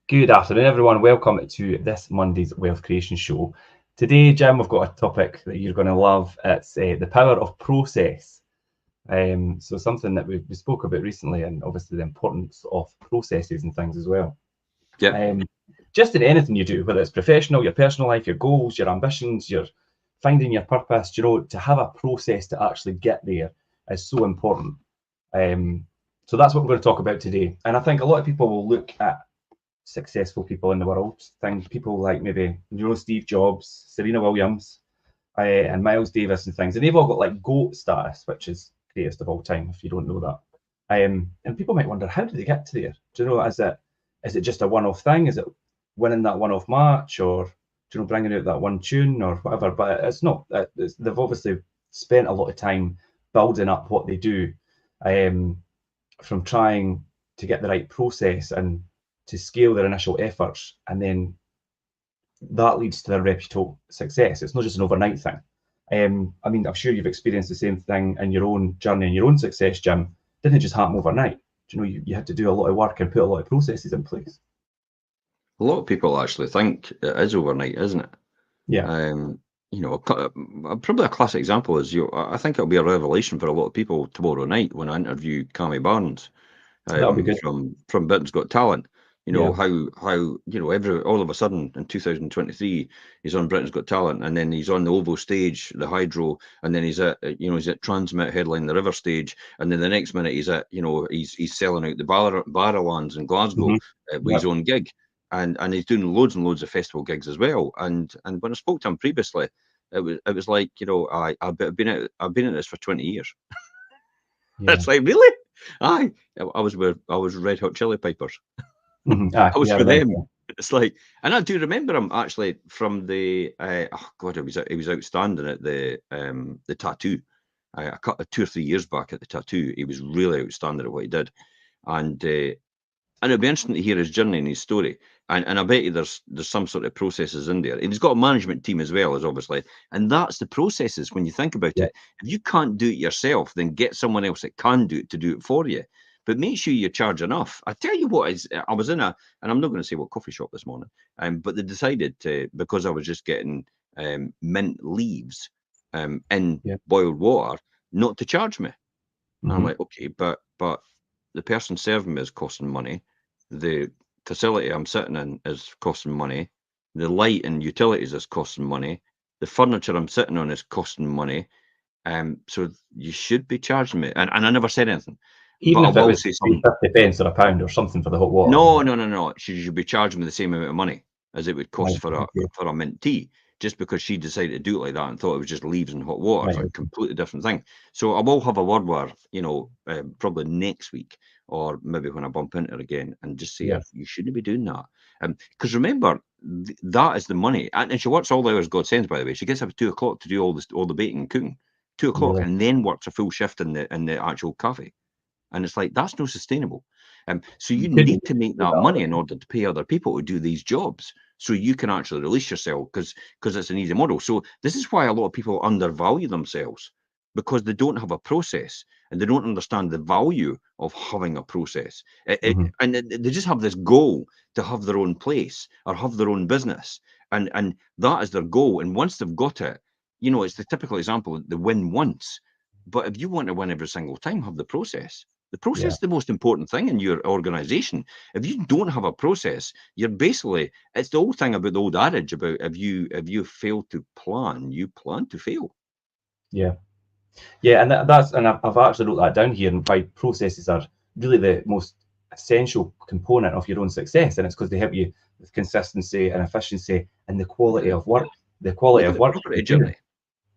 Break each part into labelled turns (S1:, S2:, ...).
S1: Good afternoon, everyone. Welcome to this Monday's Wealth Creation Show. Today, Jim, we've got a topic that you're going to love. It's the power of process. So something that we spoke about recently, and obviously the importance of processes and things as well.
S2: Yeah.
S1: Just in anything you do, whether it's professional, your personal life, your goals, your ambitions, your finding your purpose, to have a process to actually get there is so important. So that's what we're going to talk about today. And I think a lot of people will look at successful people in the world, people like maybe Steve Jobs, Serena Williams, and Miles Davis and things, and they've all got like GOAT status, which is greatest of all time if you don't know that. And people might wonder, how did they get to there? Is it just a one-off thing? Is it winning that one-off match, or bringing out that one tune or whatever? But it's not. They've obviously spent a lot of time building up what they do, from trying to get the right process and to scale their initial efforts, and then that leads to their reputable success. It's not just an overnight thing. I mean, I'm sure you've experienced the same thing in your own journey and your own success, Jim. Didn't just happen overnight. You had to do a lot of work and put a lot of processes in place.
S2: A lot of people actually think it is overnight, isn't it?
S1: Yeah.
S2: Probably a classic example is I think it'll be a revelation for a lot of people tomorrow night when I interview Cammy Barnes
S1: That'll be good.
S2: from Britain's Got Talent.
S1: Yeah.
S2: How all of a sudden in 2023 he's on Britain's Got Talent, and then he's on the Ovo stage, the Hydro, and then he's at Transmit headline the River stage, and then the next minute he's at he's selling out the Barrowlands in Glasgow with his own gig, and he's doing loads and loads of festival gigs as well. And when I spoke to him previously, it was like I've been in this for 20 years. Yeah. It's like, really? I was Red Hot Chili Peppers. I was with them. It's like, and I do remember him actually from the he was outstanding at the Tattoo. 2 or 3 years back at the Tattoo, he was really outstanding at what he did, and it'd be interesting to hear his journey and his story. And I bet you there's some sort of processes in there. And he's got a management team as well, as obviously. And that's the processes when you think about it. If you can't do it yourself, then get someone else that can do it to do it for you. But make sure you charge enough. I tell you what, I was in and I'm not going to say what coffee shop this morning, but they decided to, because I was just getting mint leaves in boiled water, not to charge me. And I'm like, okay, but the person serving me is costing money. The facility I'm sitting in is costing money. The light and utilities is costing money. The furniture I'm sitting on is costing money. So you should be charging me. And I never said anything.
S1: Even if it was 50 pence or a pound or something for the hot water.
S2: No. She should be charging me the same amount of money as it would cost for a mint tea. Just because she decided to do it like that and thought it was just leaves and hot water. It's a completely different thing. So I will have a word with her, probably next week, or maybe when I bump into her again, and just say, you shouldn't be doing that. Because remember, that is the money. And she works all the hours God sends, by the way. She gets up at 2 o'clock to do all the baking and cooking. 2 o'clock, and then works a full shift in the actual cafe. And it's like, that's not sustainable. So you need to make that money in order to pay other people to do these jobs, so you can actually release yourself, because it's an easy model. So this is why a lot of people undervalue themselves, because they don't have a process and they don't understand the value of having a process. And they just have this goal to have their own place or have their own business. And that is their goal. And once they've got it, it's the typical example, they win once. But if you want to win every single time, have the process. The process is the most important thing in your organization. If you don't have a process, you're basically, it's the old thing about the old adage about if you fail to plan, you plan to fail.
S1: Yeah, and I've actually wrote that down here, and why processes are really the most essential component of your own success, and it's because they help you with consistency and efficiency and the quality of work. The quality of work.
S2: Property journey.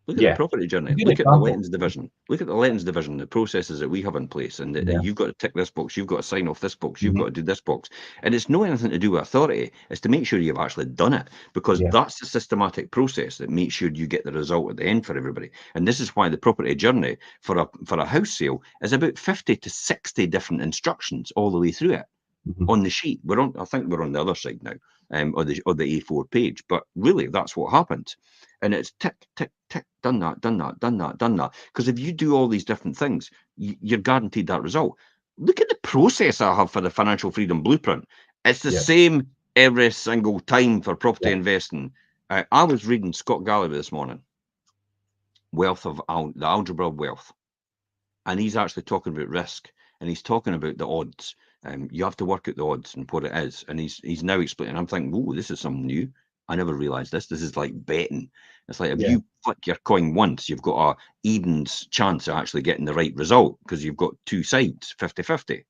S2: Look at the property journey. Look at the lettings division. Look at the lettings division, the processes that we have in place, and you've got to tick this box, you've got to sign off this box, you've got to do this box. And it's not anything to do with authority. It's to make sure you've actually done it, because that's the systematic process that makes sure you get the result at the end for everybody. And this is why the property journey for a house sale is about 50 to 60 different instructions all the way through it. On the sheet. I think we're on the other side now, or the A4 page. But really, that's what happens. And it's tick, tick, tick, done that. Because if you do all these different things, you're guaranteed that result. look at the process I have for the financial freedom blueprint. It's the
S1: Yeah.
S2: same every single time for property
S1: Yeah.
S2: investing. I was reading Scott Galloway this morning, the algebra of wealth, and he's actually talking about risk, and he's talking about the odds. You have to work out the odds and what it is, and he's now explaining. I'm thinking, oh, this is something new. I never realised this. This is like betting. It's like if
S1: Yeah.
S2: you flick your coin once, you've got a evens chance of actually getting the right result because you've got two sides, 50-50.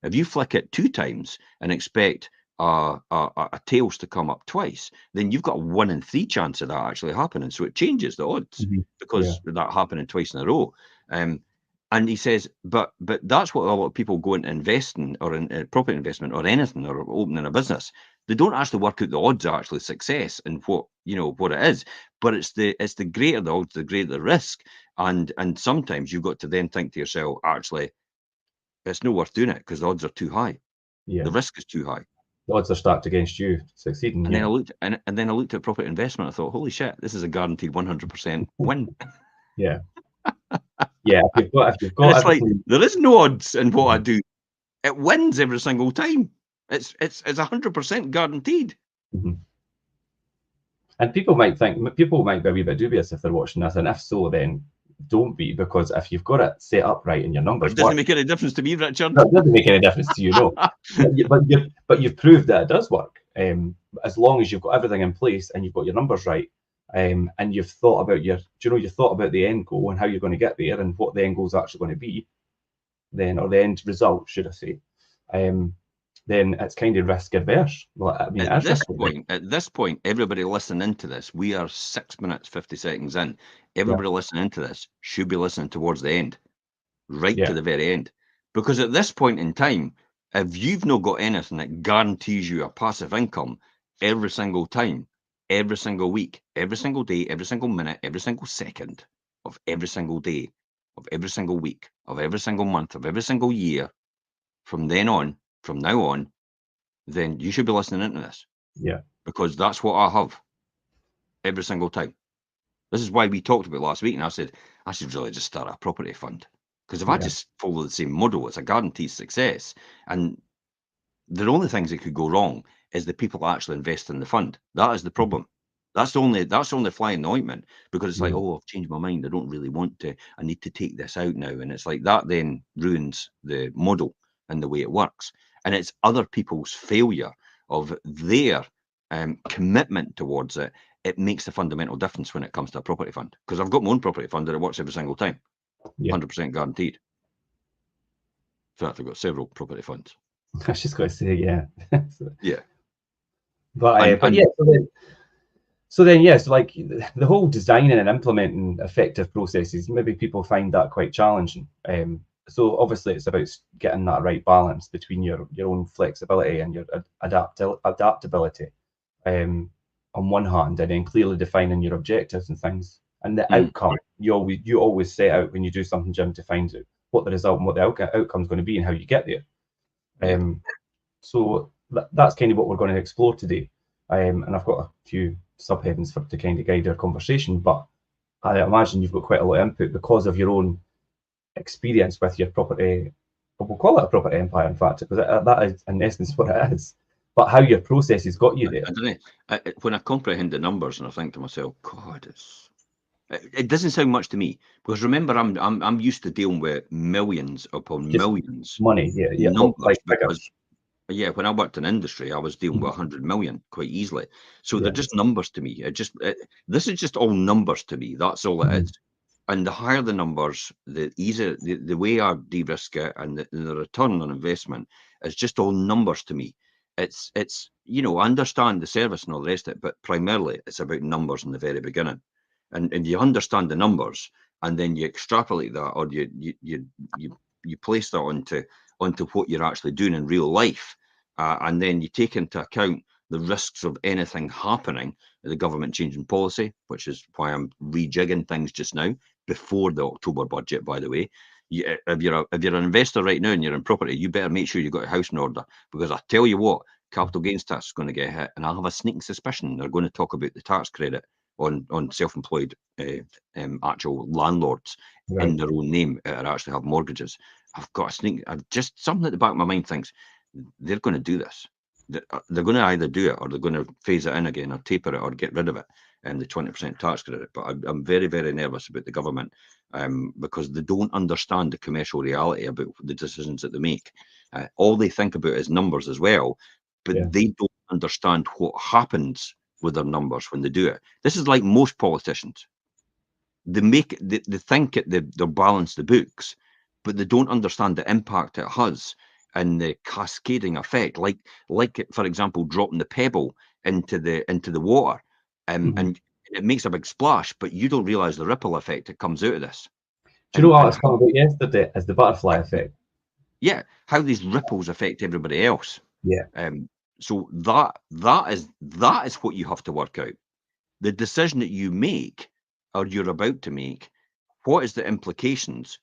S2: If you flick it 2 times and expect a tails to come up twice, then you've got a 1 in 3 chance of that actually happening. So it changes the odds because that happening twice in a row. And he says, but that's what a lot of people go into investing or in property investment or anything or opening a business. They don't actually work out the odds of actually success and what it is. But it's the greater the odds, the greater the risk. And sometimes you've got to then think to yourself, actually, it's not worth doing it because the odds are too high.
S1: Yeah.
S2: The risk is too high.
S1: The odds are stacked against you succeeding.
S2: And then I looked at property investment. I thought, holy shit, this is a guaranteed 100% win.
S1: Yeah. Yeah. If you've got
S2: And it's like
S1: everything,
S2: there is no odds in what I do. It wins every single time. It's 100% guaranteed.
S1: and people might be a wee bit dubious if they're watching this, and if so, then don't be, because if you've got it set up right and your numbers
S2: It doesn't
S1: work,
S2: make any difference to me, Richard.
S1: no, it doesn't make any difference to you, no. but you've proved that it does work. As long as you've got everything in place and you've got your numbers right, and you've thought about you've thought about the end goal and how you're going to get there and what the end goal is actually going to be, then, or the end result, should I say, then it's kind of risk averse. Well, I mean,
S2: at this point, everybody listening to this, we are 6 minutes 50 seconds in. Everybody listening to this should be listening towards the end, right to the very end, because at this point in time, if you've not got anything that guarantees you a passive income every single time, every single week, every single day, every single minute, every single second of every single day, of every single week, of every single month, of every single year, from now on, then you should be listening into this.
S1: Yeah.
S2: Because that's what I have every single time. This is why we talked about last week, and I said I should really just start a property fund. Because if I just follow the same model, it's a guaranteed success. And the only things that could go wrong is the people that actually invest in the fund. That is the problem. That's the only fly in the ointment, because it's like, oh, I've changed my mind. I don't really want to. I need to take this out now. And it's like that then ruins the model and the way it works. And it's other people's failure of their commitment towards it. It makes the fundamental difference when it comes to a property fund. Because I've got my own property fund and it works every single time. 100% guaranteed. In fact, I've got several property funds.
S1: I was just going to say, yeah.
S2: Yeah.
S1: But yeah, so then, yes, like the whole designing and implementing effective processes, maybe people find that quite challenging. So obviously it's about getting that right balance between your own flexibility and your adaptability on one hand, and then clearly defining your objectives and things. And the outcome, you always set out when you do something, Jim, to find out what the result and what the outcome is going to be and how you get there. So that's kind of what we're going to explore today. And I've got a few subheadings to kind of guide our conversation, but I imagine you've got quite a lot of input because of your own experience with your property. We'll call it a property empire, in fact, because that is in essence what it is. But how your processes got you there.
S2: I don't know. When I comprehend the numbers and I think to myself, God, it doesn't sound much to me, because remember, I'm used to dealing with millions upon millions
S1: money,
S2: numbers,
S1: like
S2: because when I worked in industry, I was dealing with 100 million quite easily. So they're just numbers to me. This is just all numbers to me. That's all it is. And the higher the numbers, the easier the way I de-risk it, and the return on investment is just all numbers to me. It's I understand the service and all the rest of it, but primarily it's about numbers in the very beginning. And you understand the numbers, and then you extrapolate that, or you place that onto what you're actually doing in real life, and then you take into account the risks of anything happening, the government changing policy, which is why I'm rejigging things just now before the October budget, by the way. If you're an investor right now and you're in property, you better make sure you've got your house in order, because I tell you what, capital gains tax is going to get hit, and I have a sneaking suspicion they're going to talk about the tax credit on self-employed actual landlords in their own name that actually have mortgages. I've got a sneak. I've just something at the back of my mind thinks they're going to do this. They're going to either do it or they're going to phase it in again or taper it or get rid of it and the 20% tax credit. But I'm very, very nervous about the government because they don't understand the commercial reality about the decisions that they make. All they think about is numbers as well, but they don't understand what happens with their numbers when they do it. This is like most politicians. They think they'll balance the books, but they don't understand the impact it has and the cascading effect, like for example, dropping the pebble into the water, and it makes a big splash, but you don't realize the ripple effect that comes out of this.
S1: Do you know what I was talking about yesterday as the butterfly effect?
S2: Yeah, how these ripples affect everybody else.
S1: Yeah.
S2: So that is what you have to work out. The decision that you make or you're about to make, what is the implications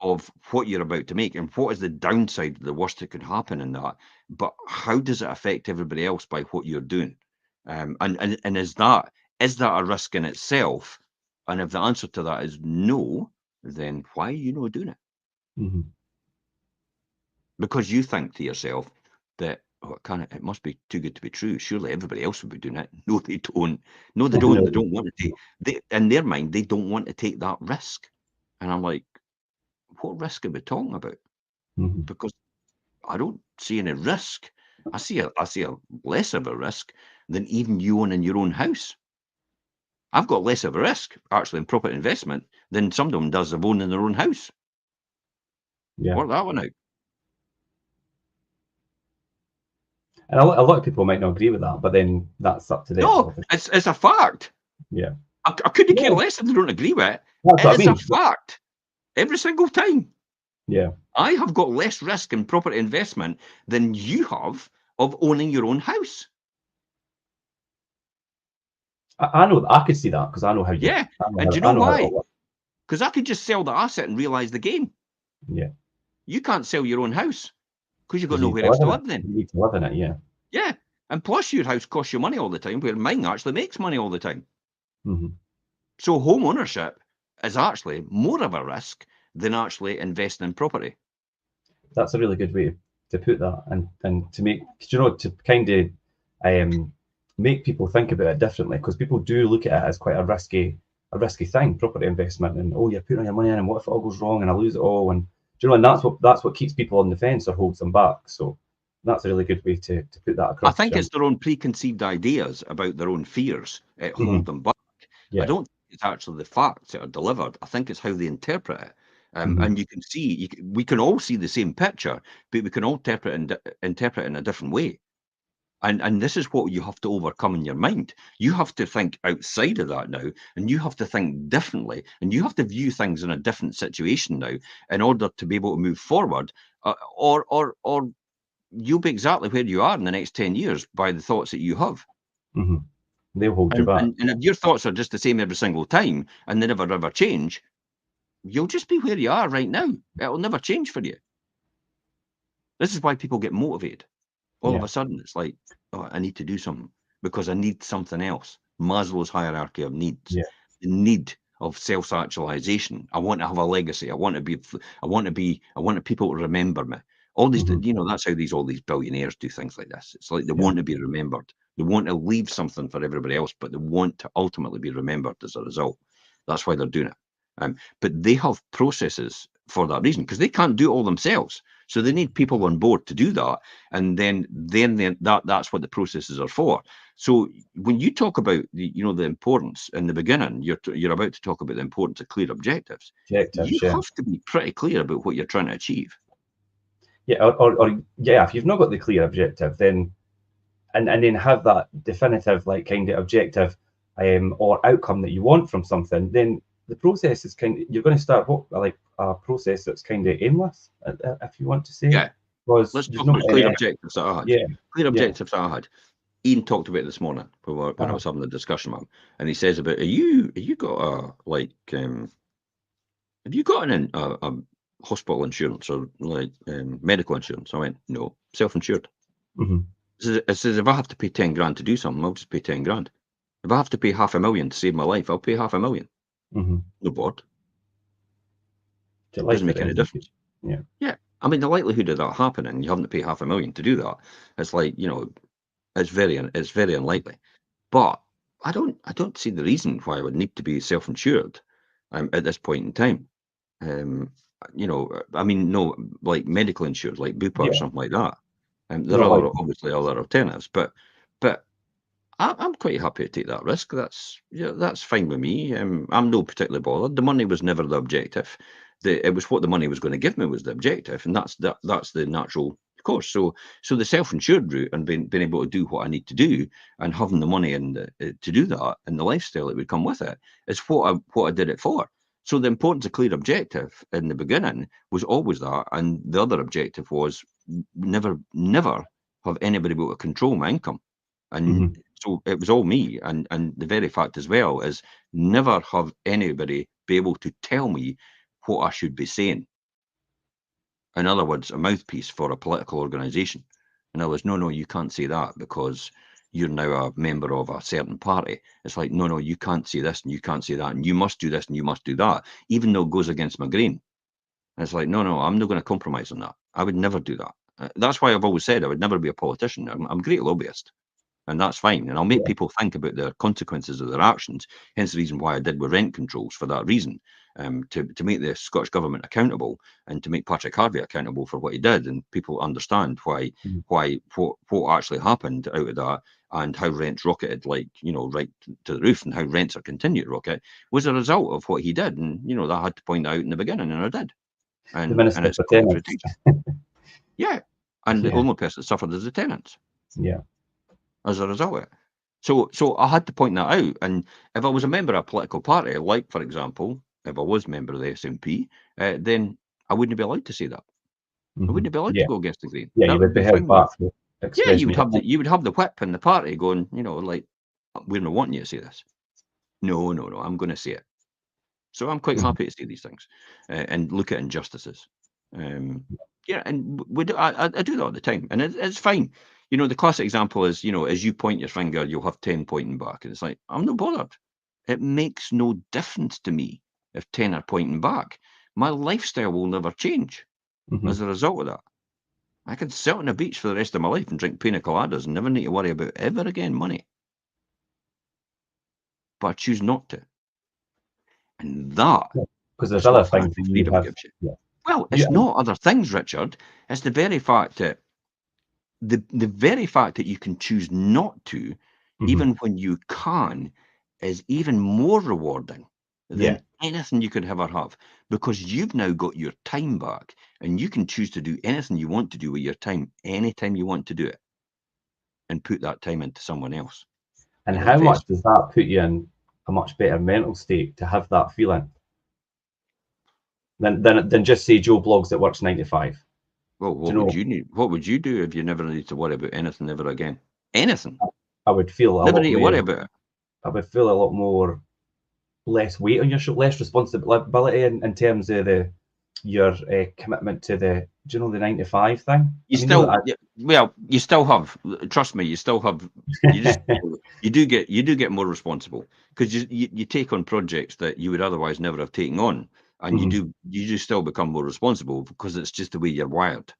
S2: of what you're about to make, and what is the downside, the worst that could happen in that? But how does it affect everybody else by what you're doing? And is that a risk in itself? And if the answer to that is no, then why are you not doing it?
S1: Mm-hmm.
S2: Because you think to yourself that it must be too good to be true. Surely everybody else would be doing it. No, they don't. No, they don't. They don't want to take. In their mind, they don't want to take that risk. And I'm like, what risk are we talking about?
S1: Mm-hmm.
S2: Because I don't see any risk. I see a less of a risk than even you owning your own house. I've got less of a risk actually in property investment than some of them does of owning their own house.
S1: Yeah.
S2: Work that one out.
S1: And a lot of people might not agree with that, but then that's up to them.
S2: No, it's a fact.
S1: Yeah.
S2: I couldn't care less if they don't agree with it.
S1: That's
S2: It is a fact. Every single time.
S1: Yeah.
S2: I have got less risk in property investment than you have of owning your own house.
S1: I know. I could see that because I know how you.
S2: Yeah. And do you know why? Because I could just sell the asset and realise the gain.
S1: Yeah.
S2: You can't sell your own house because you've got nowhere else to live then.
S1: You need to live in it, yeah.
S2: Yeah. And plus your house costs you money all the time, where mine actually makes money all the time.
S1: Mm-hmm.
S2: So home ownership is actually more of a risk than actually investing in property.
S1: That's a really good way to put that, and to make, to kind of make people think about it differently, because people do look at it as quite a risky thing, property investment, and you're putting your money in, and what if it all goes wrong and I lose it all, and and that's what keeps people on the fence or holds them back. So that's a really good way to put that across.
S2: I think it's their own preconceived ideas about their own fears that hold them back. Yeah. I don't think it's actually the facts that are delivered. I think it's how they interpret it. And you can see, we can all see the same picture, but we can all interpret it in a different way. And this is what you have to overcome in your mind. You have to think outside of that now, and you have to think differently, and you have to view things in a different situation now in order to be able to move forward, or you'll be exactly where you are in the next 10 years by the thoughts that you have.
S1: Mm-hmm. They'll hold you back.
S2: And if your thoughts are just the same every single time and they never ever change, you'll just be where you are right now. It'll never change for you. This is why people get motivated. All of a sudden, it's like, oh, I need to do something because I need something else. Maslow's hierarchy of needs.
S1: Yeah.
S2: The need of self-actualization. I want to have a legacy. I want people to remember me. All these, that's how all these billionaires do things like this. It's like they want to be remembered. They want to leave something for everybody else, but they want to ultimately be remembered as a result. That's why they're doing it. But they have processes for that reason, because they can't do it all themselves. So they need people on board to do that, and then that's what the processes are for. So when you talk about the importance in the beginning, you're about to talk about the importance of clear objectives. You have to be pretty clear about what you're trying to achieve.
S1: Yeah, or if you've not got the clear objective, then and then have that definitive kind of objective or outcome that you want from something, then the process is you're going to start a process that's kind of aimless, if you want to say.
S2: Yeah. Let's talk about clear objectives that I had.
S1: Yeah.
S2: Clear objectives that I had. Ian talked about it this morning when I was having the discussion with him, and he says about, have you got a hospital insurance or medical insurance? I went, no, self-insured.
S1: Mm-hmm.
S2: It says if I have to pay 10 grand to do something, I'll just pay 10 grand. If I have to pay $500,000 to save my life, I'll pay $500,000.
S1: Mm-hmm.
S2: No board.
S1: To
S2: Doesn't
S1: life at
S2: make
S1: the
S2: any
S1: end of the day.
S2: difference.
S1: Yeah.
S2: Yeah. I mean, the likelihood of that happening, you having to pay $500,000 to do that, it's like, it's very unlikely. But I don't see the reason why I would need to be self-insured at this point in time. I mean, no, like medical insured, like Bupa or
S1: Yeah.
S2: something like that. There
S1: Not
S2: are
S1: like,
S2: obviously other alternatives, but I'm quite happy to take that risk. That's fine with me. I'm no particularly bothered. The money was never the objective. It was what the money was going to give me was the objective, and that's the natural course. So the self-insured route and being able to do what I need to do and having the money and to do that and the lifestyle that would come with it is what I did it for. So the importance of clear objective in the beginning was always that, and the other objective was never have anybody be able to control my income. And
S1: mm-hmm.
S2: so it was all me. And the very fact as well is never have anybody be able to tell me what I should be saying. In other words, a mouthpiece for a political organisation. In other words, no, you can't say that because you're now a member of a certain party. It's like, no, you can't say this and you can't say that and you must do this and you must do that, even though it goes against my grain. And it's like, no, I'm not going to compromise on that. I would never do that. That's why I've always said I would never be a politician. I'm a great lobbyist. And that's fine. And I'll make
S1: Yeah.
S2: people think about the consequences of their actions. Hence the reason why I did with rent controls for that reason, to make the Scottish Government accountable and to make Patrick Harvey accountable for what he did, and people understand why
S1: Mm-hmm.
S2: what actually happened out of that, and how rents rocketed right to the roof, and how rents are continuing to rocket was a result of what he did. And I had to point that out in the beginning, and I did.
S1: The
S2: And
S1: Minister
S2: it's
S1: for Tenants.
S2: self-reteach. Yeah. And the
S1: Yeah.
S2: only person that suffered is the tenants
S1: Yeah.
S2: as a result of it. So I had to point that out. And if I was a member of a political party, like, for example, if I was a member of the SNP, then I wouldn't be allowed to say that. I
S1: Mm-hmm.
S2: wouldn't be allowed to
S1: Yeah.
S2: go against the grain.
S1: Yeah. You
S2: That
S1: would
S2: would
S1: be
S2: be
S1: held
S2: fine with me.
S1: back for
S2: Yeah,
S1: expressing your
S2: you would have the whip in the party going, like, we're not wanting you to say this. No, I'm going to say it. So I'm quite
S1: Mhm.
S2: happy to say these things and look at injustices. Um, yeah, and I do that all the time, and it's fine. The classic example is, as you point your finger, you'll have 10 pointing back, and it's like, I'm not bothered. It makes no difference to me if 10 are pointing back. My lifestyle will never change
S1: Mhm.
S2: as a result of that. I can sit on a beach for the rest of my life and drink pina coladas and never need to worry about ever again money. But I choose not to. And that
S1: Because there's
S2: is
S1: other
S2: what
S1: things
S2: financial
S1: that you
S2: freedom
S1: have.
S2: gives you.
S1: Yeah.
S2: Well,
S1: You,
S2: it's not other things, Richard. It's the very fact that the very fact that you can choose not to,
S1: Mhm.
S2: even when you can, is even more rewarding
S1: Yeah.
S2: than anything you could ever have, because you've now got your time back and you can choose to do anything you want to do with your time anytime you want to do it, and put that time into someone else
S1: And
S2: and
S1: how much
S2: invest.
S1: does that put you in a much better mental state to have that feeling than just say Joe Blogs that works 9 to 5?
S2: Well,
S1: Do
S2: what
S1: you
S2: would
S1: know?
S2: you need? What would you do if you never need to worry about anything ever again? Anything.
S1: I would feel a
S2: Never
S1: lot
S2: need to
S1: more.
S2: worry about it.
S1: I would feel a lot more less weight on your shoulder, less responsibility in terms of your commitment to do you know the 9 to 5 thing?
S2: You
S1: I mean, no,
S2: still, yeah, well, you still have. Trust me, you still have. You just, you do get more responsible because you take on projects that you would otherwise never have taken on, and
S1: Mhm.
S2: you do still become more responsible because it's just the way you're wired.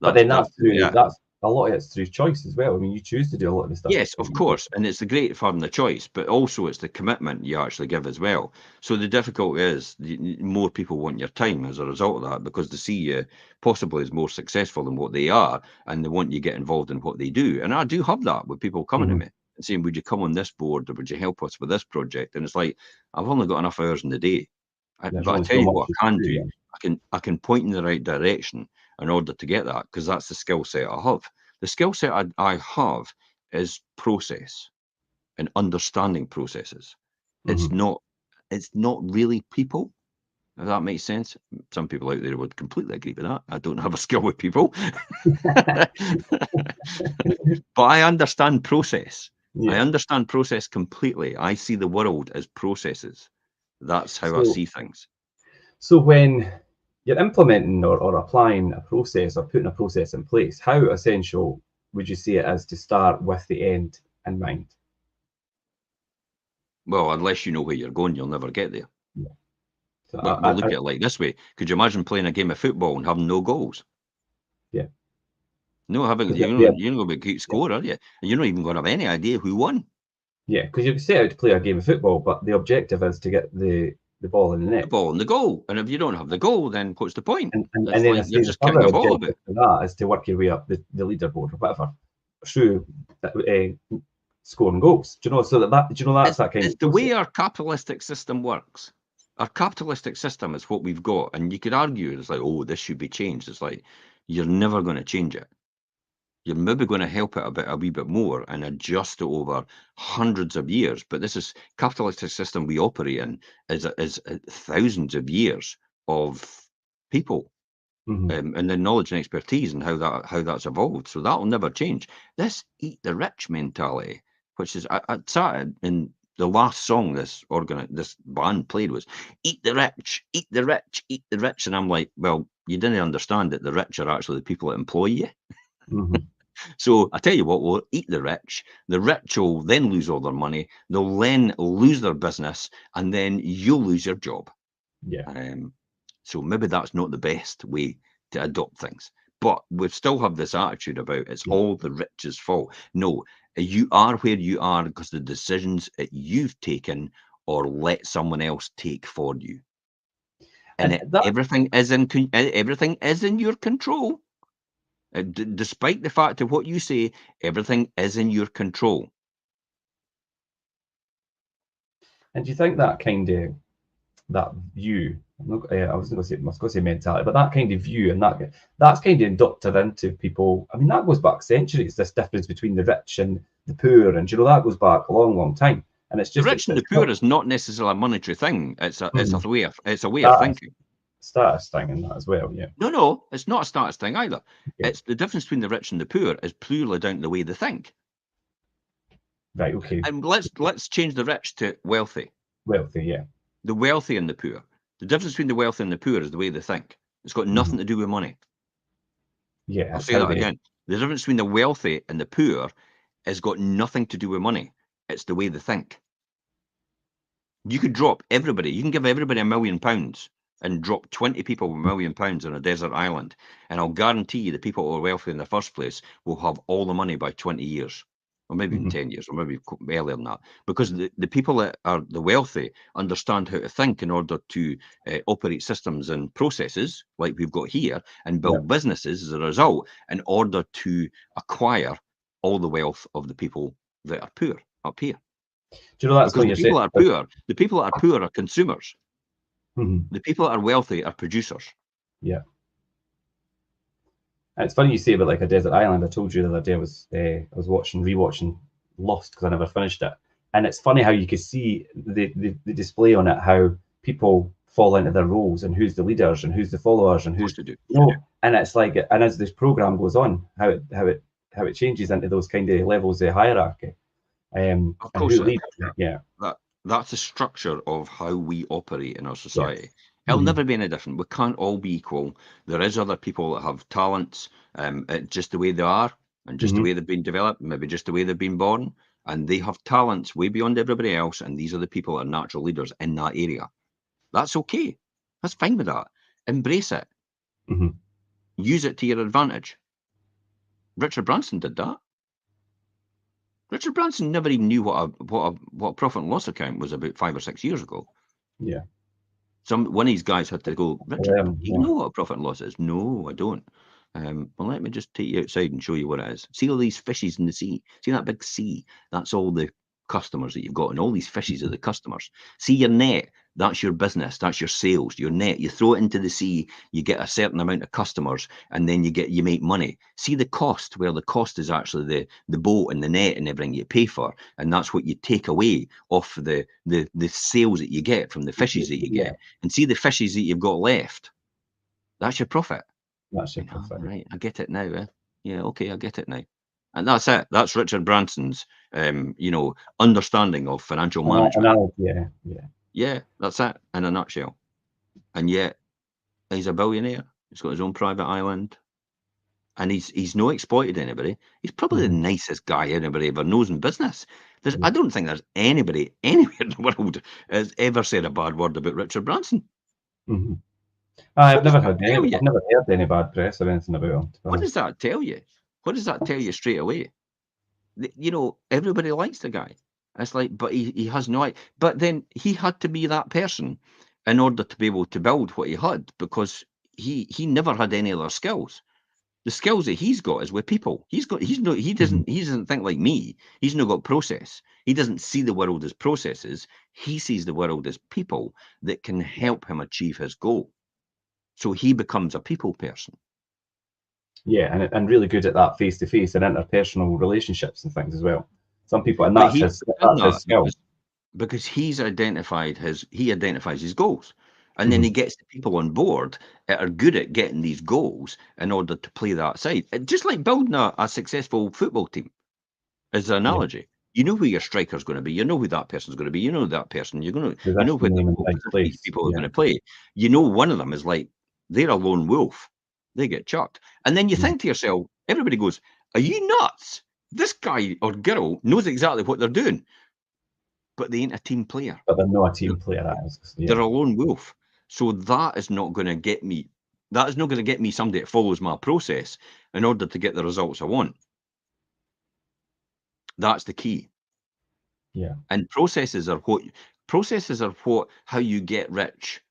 S1: But then
S2: That's yeah.
S1: that's a lot of it's through choice as well. I mean, you choose to do a lot of the stuff
S2: Yes,
S1: that
S2: of
S1: you do.
S2: course, and it's the great of having the choice, but also it's the commitment you actually give as well. So the difficulty is more people want your time as a result of that because they see you possibly as more successful than what they are, and they want you to get involved in what they do. And I do have that with people coming to
S1: Mhm.
S2: me and saying, "Would you come on this board, or would you help us with this project?" And it's like, I've only got enough hours in the day,
S1: There's
S2: but I
S1: only
S2: tell
S1: so
S2: you
S1: much
S2: what
S1: you
S2: I can
S1: can do
S2: do.
S1: then.
S2: I can point in the right direction in order to get that, because that's the skill set I have. The skill set I have is process and understanding processes. It's
S1: Mhm.
S2: not it's not really people, if that makes sense. Some people out there would completely agree with that. I don't have a skill with people. But I understand process. I
S1: Yeah.
S2: understand process completely. I see the world as processes. That's how I
S1: So
S2: see things.
S1: so when you're implementing or applying a process or putting a process in place, how essential would you say it is to start with the end in mind?
S2: Well, unless you know where you're going, you'll never get there.
S1: Yeah. So
S2: But we'll look at it like this way. Could you imagine playing a game of football and having no goals?
S1: Yeah.
S2: No, having
S1: Because
S2: you're not going to be a great scorer, are you? And you're not even going to have any idea who won.
S1: yeah, because you set out to play a game of football, but the objective is to get the ball in the net.
S2: The ball and the goal. And if you don't have the goal, then what's the point?
S1: And
S2: It's
S1: then
S2: like
S1: I
S2: you're
S1: say the
S2: just kicking
S1: further
S2: a ball
S1: objective
S2: about.
S1: to that is to work your way up the leaderboard or whatever through scoring goals. Do you know? So that do you know that's that kind
S2: It's
S1: of
S2: the way
S1: process.
S2: our capitalistic system works. Our capitalistic system is what we've got. And you could argue it's like, oh, this should be changed. It's like, you're never going to change it. You're maybe going to help it a wee bit more and adjust it over hundreds of years. But this is capitalistic system we operate in is thousands of years of people and the knowledge and expertise and how that's evolved. So that'll never change. This eat the rich mentality, which is I sat in the last song this band played was eat the rich, eat the rich, eat the rich. And I'm like, well, you didn't understand that the rich are actually the people that employ you. So I tell you what, we'll eat the rich. The rich will then lose all their money. They'll then lose their business, and then you'll lose your job.
S1: Yeah.
S2: So maybe that's not the best way to adopt things. But we still have this attitude about it's all the rich's fault. No, you are where you are because the decisions that you've taken or let someone else take for you. And everything is in your control. Despite the fact of what you say, everything is in your control.
S1: And do you think that kind of that view? I was going to say mentality, but that kind of view and that's kind of inducted into people. I mean, that goes back centuries. This difference between the rich and the poor, and you know that goes back a long, long time. And it's
S2: The
S1: just
S2: rich and the poor is not necessarily a monetary thing. It's a way of thinking.
S1: Status thing and that as well. Yeah.
S2: No, it's not a status thing either.
S1: Okay.
S2: It's the difference between the rich and the poor is purely down to the way they think.
S1: Right. Okay.
S2: And let's change the rich to wealthy.
S1: Wealthy. Yeah.
S2: The wealthy and the poor. The difference between the wealthy and the poor is the way they think. It's got nothing to do with money.
S1: Yeah.
S2: I'll say that again. The difference between the wealthy and the poor has got nothing to do with money. It's the way they think. You could drop everybody. You can give everybody £1 million and drop 20 people with £1 million on a desert island. And I'll guarantee you the people who are wealthy in the first place will have all the money by 20 years. Or maybe even 10 years, or maybe earlier than that. Because the people that are the wealthy understand how to think in order to operate systems and processes like we've got here and build businesses as a result in order to acquire all the wealth of the people that are poor up here.
S1: Do you know that's
S2: because the people that are poor are consumers. The people that are wealthy are producers.
S1: Yeah. And it's funny you say about like a desert island. I told you the other day I was rewatching Lost because I never finished it, and it's funny how you could see the display on it, how people fall into their roles and who's the leaders and who's the followers and who's
S2: to do.
S1: And it's like, and as this program goes on, how it changes into those kind of levels of hierarchy.
S2: Of course, that's the structure of how we operate in our society. It'll never be any different. We can't all be equal. There is other people that have talents, just the way they are, and just the way they've been developed, maybe just the way they've been born, and they have talents way beyond everybody else. And these are the people that are natural leaders in that area. That's okay. That's fine with that. Embrace it. Use it to your advantage. Richard Branson did that. Richard Branson never even knew what a profit and loss account was about 5 or 6 years ago.
S1: Yeah.
S2: One of these guys had to go, Richard, do you know what a profit and loss is? No, I don't. Well, let me just take you outside and show you what it is. See all these fishes in the sea? See that big sea? That's all the customers that you've got, and all these fishes are the customers. See your net? That's your business. That's your sales. Your net. You throw it into the sea. You get a certain amount of customers, and then you make money. See the cost, where the cost is actually the boat and the net and everything you pay for, and that's what you take away off the sales that you get from the fishes that you get. And see the fishes that you've got left. That's your profit.
S1: That's your profit.
S2: Right, I get it now. Yeah, okay, I get it now. And that's it. That's Richard Branson's, understanding of financial management. Yeah, that's it in a nutshell. And yet, he's a billionaire. He's got his own private island, and he's not exploited anybody. He's probably the nicest guy anybody ever knows in business. I don't think there's anybody anywhere in the world has ever said a bad word about Richard Branson.
S1: Mm-hmm. I've never heard
S2: tell
S1: any.
S2: you?
S1: I've never heard any bad press or anything about him.
S2: What does that tell you? What does that tell you straight away? You know, everybody likes the guy. It's like, but he has no. But then he had to be that person in order to be able to build what he had, because he never had any other skills. The skills that he's got is with people. He doesn't think like me. He's not got process. He doesn't see the world as processes. He sees the world as people that can help him achieve his goal. So he becomes a people person.
S1: Yeah, and really good at that face-to-face and interpersonal relationships and things as well. Some people, and that's his skill.
S2: Because he identifies his goals, and then he gets the people on board that are good at getting these goals in order to play that side. Just like building a successful football team, as an analogy. Yeah. You know who your striker's going to be. You know who that person's going to be. You know that person. You know where these people are going to play. You know one of them is like, they're a lone wolf. They get chucked. And then you think to yourself, everybody goes, are you nuts? This guy or girl knows exactly what they're doing, but they ain't a team player.
S1: But they're not a team player.
S2: They're a lone wolf. So that is not going to get me. That is not going to get me somebody that follows my process in order to get the results I want. That's the key.
S1: Yeah.
S2: And processes are how you get rich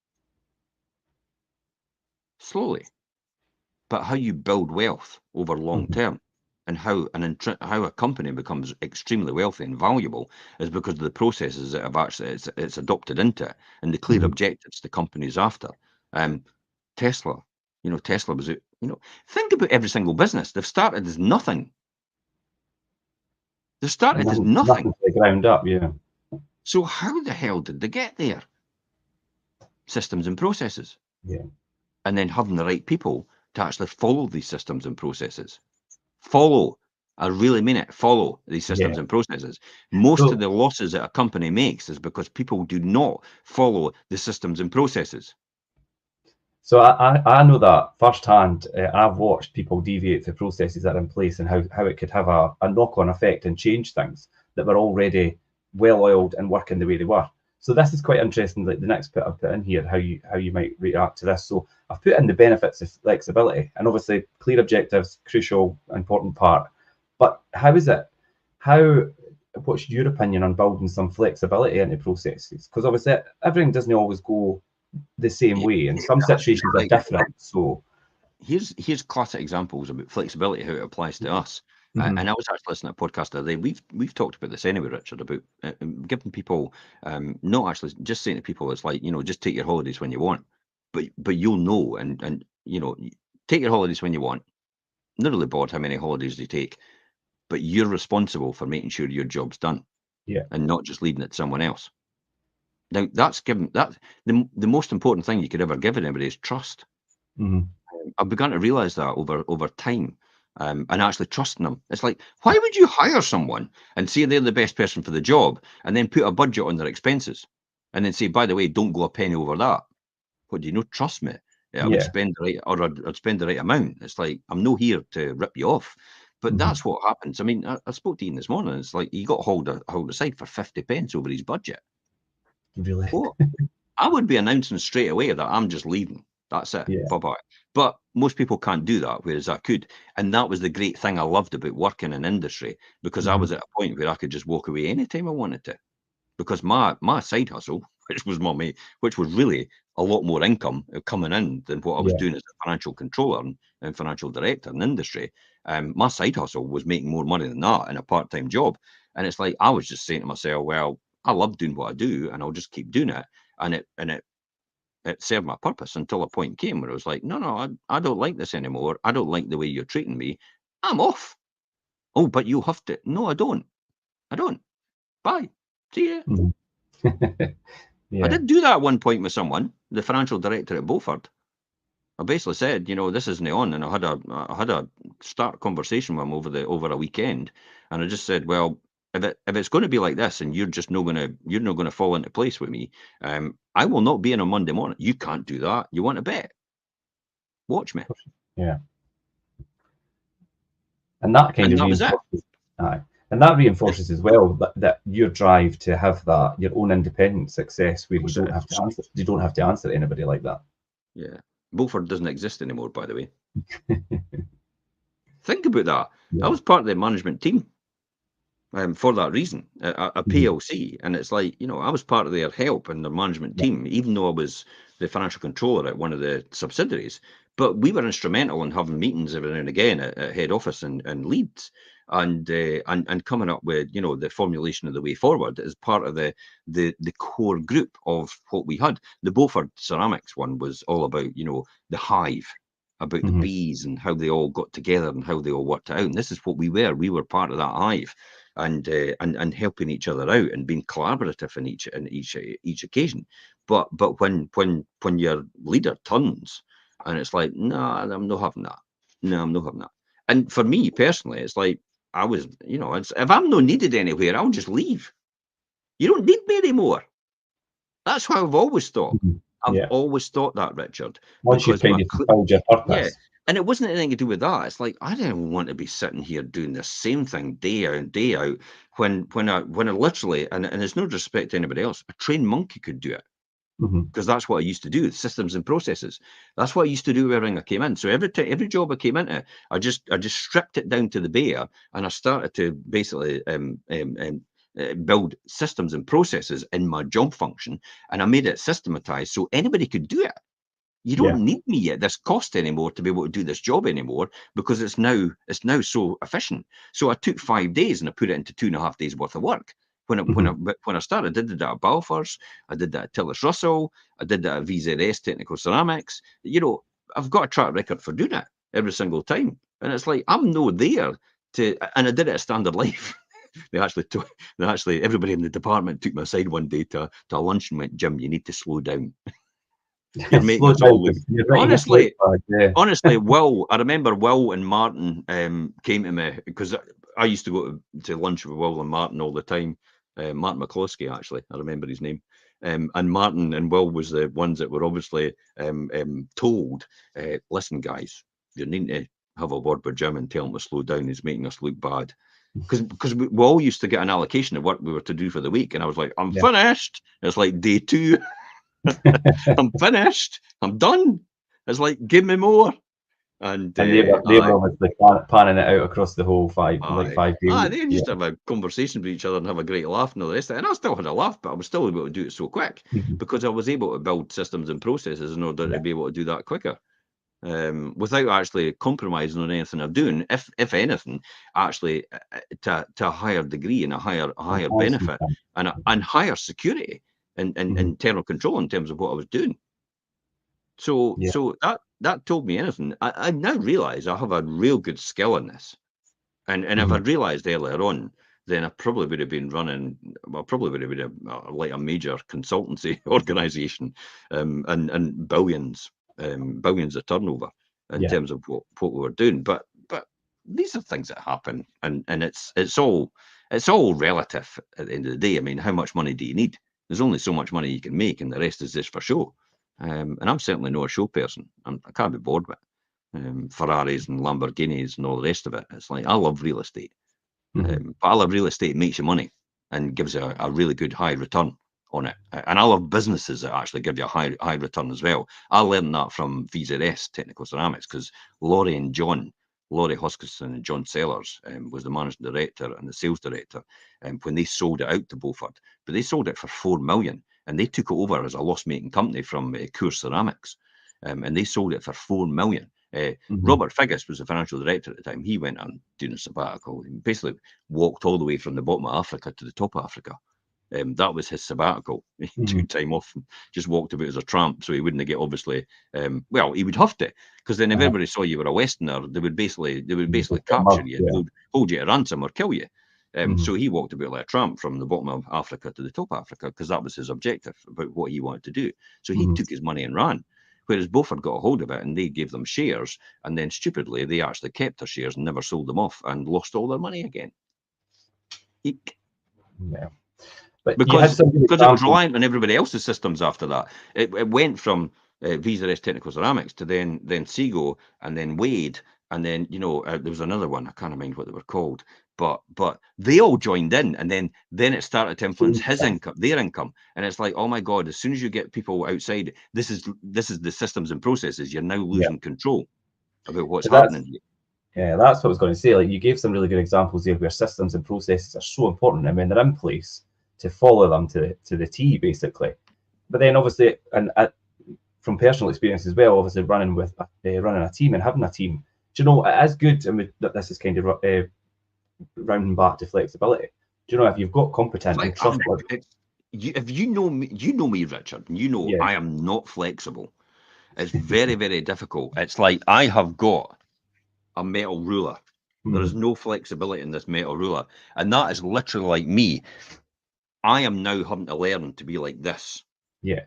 S2: slowly, but how you build wealth over long term. And how a company becomes extremely wealthy and valuable is because of the processes that have actually it's adopted into it, and the clear objectives the company's after. Tesla, Tesla was, think about every single business. They've started as nothing. They started as nothing.
S1: Nothing ground up, yeah.
S2: So how the hell did they get there? Systems and processes.
S1: Yeah.
S2: And then having the right people to actually follow these systems and processes. I really mean it. Follow these systems and processes. Most of the losses that a company makes is because people do not follow the systems and processes.
S1: So I know that firsthand. I've watched people deviate the processes that are in place and how it could have a knock-on effect and change things that were already well-oiled and working the way they were. So this is quite interesting. Like the next bit I've put in here, how you might react to this. So I've put in the benefits of flexibility, and obviously clear objectives, crucial, important part. But what's your opinion on building some flexibility into processes? Because obviously everything doesn't always go the same way, and some situations are different. So
S2: here's classic examples about flexibility, how it applies to us. And I was actually listening to a podcast the other day. We've talked about this anyway, Richard, about giving people, not actually just saying to people, it's like, just take your holidays when you want, but you'll know, and take your holidays when you want. Not really bothered how many holidays you take, but you're responsible for making sure your job's done, and not just leaving it to someone else. Now that's the most important thing you could ever give anybody is trust. I've begun to realize that over time, and actually trusting them. It's like, why would you hire someone and say they're the best person for the job, and then put a budget on their expenses, and then say, by the way, don't go a penny over that? What, do you not trust me? I would spend I'd spend the right amount. It's like, I'm not here to rip you off. But that's what happens. I mean, I spoke to Ian this morning. It's like he got hauled aside for 50 pence over his budget.
S1: Really?
S2: Well, I would be announcing straight away that I'm just leaving. That's it.
S1: Yeah.
S2: Bye-bye. But most people can't do that, whereas I could. And that was the great thing I loved about working in industry, because I was at a point where I could just walk away anytime I wanted to. Because my side hustle, which was really a lot more income coming in than what I was doing as a financial controller and financial director in industry, my side hustle was making more money than that in a part-time job. And it's like, I was just saying to myself, well, I love doing what I do, and I'll just keep doing it. And it served my purpose until a point came where I was like, no, I don't like this anymore. I don't like the way you're treating me. I'm off. Oh, but you have to. No, I don't. Bye. See ya. I did do that at one point with someone, the financial director at Beaufort. I basically said, this isn't on, and I had a start conversation with him over a weekend, and I just said, well, if it's going to be like this, and you're not gonna fall into place with me, I will not be in on Monday morning. You can't do that. You want to bet? Watch me.
S1: Yeah. And that kind of
S2: was it.
S1: And that reinforces as well that your drive to have that your own independent success, where
S2: Of course it is.
S1: you don't have to answer to anybody like that.
S2: Yeah. Beaufort doesn't exist anymore, by the way. Think about that. I
S1: Yeah.
S2: was part of the management team for that reason, a PLC. And it's like, you know, I was part of their help and their management team, even though I was the financial controller at one of the subsidiaries. But we were instrumental in having meetings every now and again at head office and Leeds, and coming up with, you know, the formulation of the way forward as part of the core group of what we had. The Beaufort ceramics one was all about, you know, the hive, about the bees and how they all got together and how they all worked it out. And this is what we were. We were part of that hive, and helping each other out and being collaborative in each occasion. But when your leader turns and it's like, no, I'm not having that. No, I'm not having that. And for me personally, it's like, I was, you know, if I'm not needed anywhere, I'll just leave. You don't need me anymore. That's how I've always thought. I've
S1: Yeah.
S2: always thought that, Richard.
S1: Once you've
S2: Because
S1: kind of fulfilled your
S2: yeah,
S1: purpose.
S2: and it wasn't anything to do with that. It's like, I didn't want to be sitting here doing the same thing day out and day out when I literally, and it's no disrespect to anybody else, a trained monkey could do it. Because that's what I used to do, systems and processes. That's what I used to do everything I came in. So every job I came into, I just stripped it down to the bare, and I started to basically build systems and processes in my job function, and I made it systematized so anybody could do it. You don't need me at this cost anymore to be able to do this job anymore, because it's now so efficient. So I took 5 days and I put it into 2.5 days worth of work. When I started, I did that at Balfour's, I did that at Tillis Russell, I did that at VZS Technical Ceramics. You know, I've got a track record for doing it every single time. And it's like, I'm no there to, and I did it at Standard Life. They actually, everybody in the department took me aside one day to lunch and went, Jim, you need to slow down. You're making us all look. Honestly, Will, I remember Will and Martin came to me, because I used to go to lunch with Will and Martin all the time. Martin McCloskey, actually, I remember his name. And Martin and Will was the ones that were obviously told, listen, guys, you need to have a word with Jim and tell him to slow down. He's making us look bad. Because we all used to get an allocation of what we were to do for the week. And I was like, I'm finished. It's like day 2. I'm finished. I'm done. It's like, give me more. And
S1: they were obviously panning it out across the whole 5 days.
S2: They used to have a conversation with each other and have a great laugh and all the rest of it. And I still had a laugh, but I was still able to do it so quick because I was able to build systems and processes in order to be able to do that quicker. Without actually compromising on anything I'm doing, if anything, actually to a higher degree and a higher benefit and higher security and internal control in terms of what I was doing. So that told me anything. I now realise I have a real good skill in this, and if I'd realised earlier on, then I probably would have been running. Well, probably would have been like a major consultancy organisation, and billions of turnover in terms of what we were doing. But these are things that happen, and it's all relative at the end of the day. I mean, how much money do you need? There's only so much money you can make, and the rest is just for show. And I'm certainly not a show person. I can't be bored with Ferraris and Lamborghinis and all the rest of it. It's like, I love real estate. But I love real estate makes you money and gives you a really good high return on it. And I love businesses that actually give you a high return as well. I learned that from VZS Technical Ceramics, because Laurie Hoskinson and John Sellers was the managing director and the sales director when they sold it out to Beaufort. But they sold it for 4 million, and they took it over as a loss-making company from Coor Ceramics, and they sold it for 4 million. Robert Figgis was the financial director at the time. He went on doing a sabbatical. He basically walked all the way from the bottom of Africa to the top of Africa. That was his sabbatical. He took time off and just walked about as a tramp, so he wouldn't get, obviously, well, he would have to, because then if everybody saw you were a Westerner, they would basically capture you, hold you to ransom or kill you. So he walked about like a tramp from the bottom of Africa to the top of Africa, because that was his objective about what he wanted to do. So he took his money and ran. Whereas Beaufort got a hold of it and they gave them shares, and then stupidly they actually kept their shares and never sold them off and lost all their money again. Eek.
S1: Yeah. But
S2: because it was reliant on everybody else's systems after that. It went from VZS Technical Ceramics to then Seago and then Wade And then, there was another one, I can't remember what they were called, but they all joined in, and then it started to influence his income, their income. And it's like, oh my God, as soon as you get people outside, this is the systems and processes, you're now losing control about what's happening here.
S1: Yeah, that's what I was going to say. Like, you gave some really good examples there where systems and processes are so important, and when they're in place, to follow them to the T, basically. But then obviously, and from personal experience as well, obviously running a team and having a team, do you know, it is good. And this is kind of rounding back to flexibility. Do you know, if you've got competent and trustworthy,
S2: if you know me, Richard, and
S1: yeah,
S2: I am not flexible. It's very, very difficult. It's like I have got a metal ruler. There is no flexibility in this metal ruler, and that is literally like me. I am now having to learn to be like this.
S1: yeah,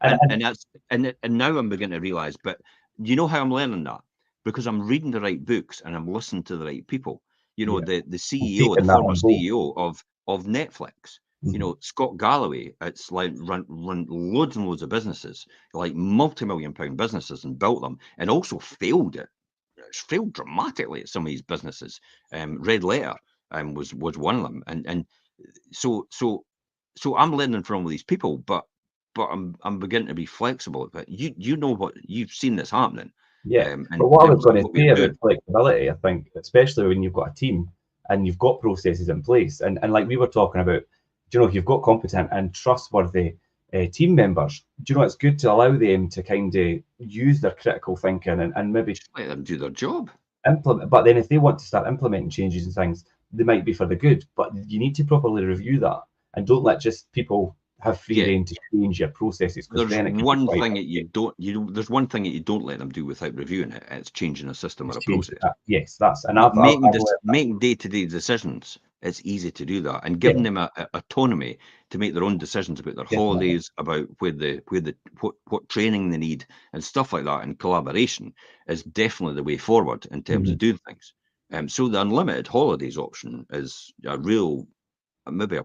S2: and that's and now I'm beginning to realize. But you know how I'm learning that? Because I'm reading the right books and I'm listening to the right people. The CEO, the former CEO of Netflix. Scott Galloway. It's like run loads and loads of businesses, like multi-million-pound businesses, and built them, and also failed it. It's failed dramatically at some of these businesses. Red Letter was one of them, and so I'm learning from all these people, but I'm beginning to be flexible. But you know what you've seen this happening.
S1: yeah.
S2: In
S1: But what I was
S2: terms of
S1: going to
S2: what
S1: say
S2: we're
S1: about
S2: doing.
S1: flexibility, I think, especially when you've got a team and you've got processes in place, and like we were talking about, do you know, if you've got competent and trustworthy team members, do you know, it's good to allow them to kind of use their critical thinking and maybe
S2: Just let them do their job.
S1: implement. But then if they want to start implementing changes and things, they might be for the good. But you need to properly review that, and don't let just people have free
S2: Yeah.
S1: rein to change your processes, because
S2: There's
S1: then it can be
S2: one
S1: quite.
S2: thing that there's one thing that you don't let them do without reviewing it. It's changing a system or a
S1: Change
S2: process.
S1: that. Yes, that's and I've
S2: Making
S1: learned that.
S2: making day-to-day decisions, it's easy to do that, and
S1: Yeah,
S2: giving them a autonomy to make their own decisions about their
S1: definitely.
S2: holidays, about what training they need, and stuff like that, and collaboration is definitely the way forward in terms of doing things. So the unlimited holidays option is a real,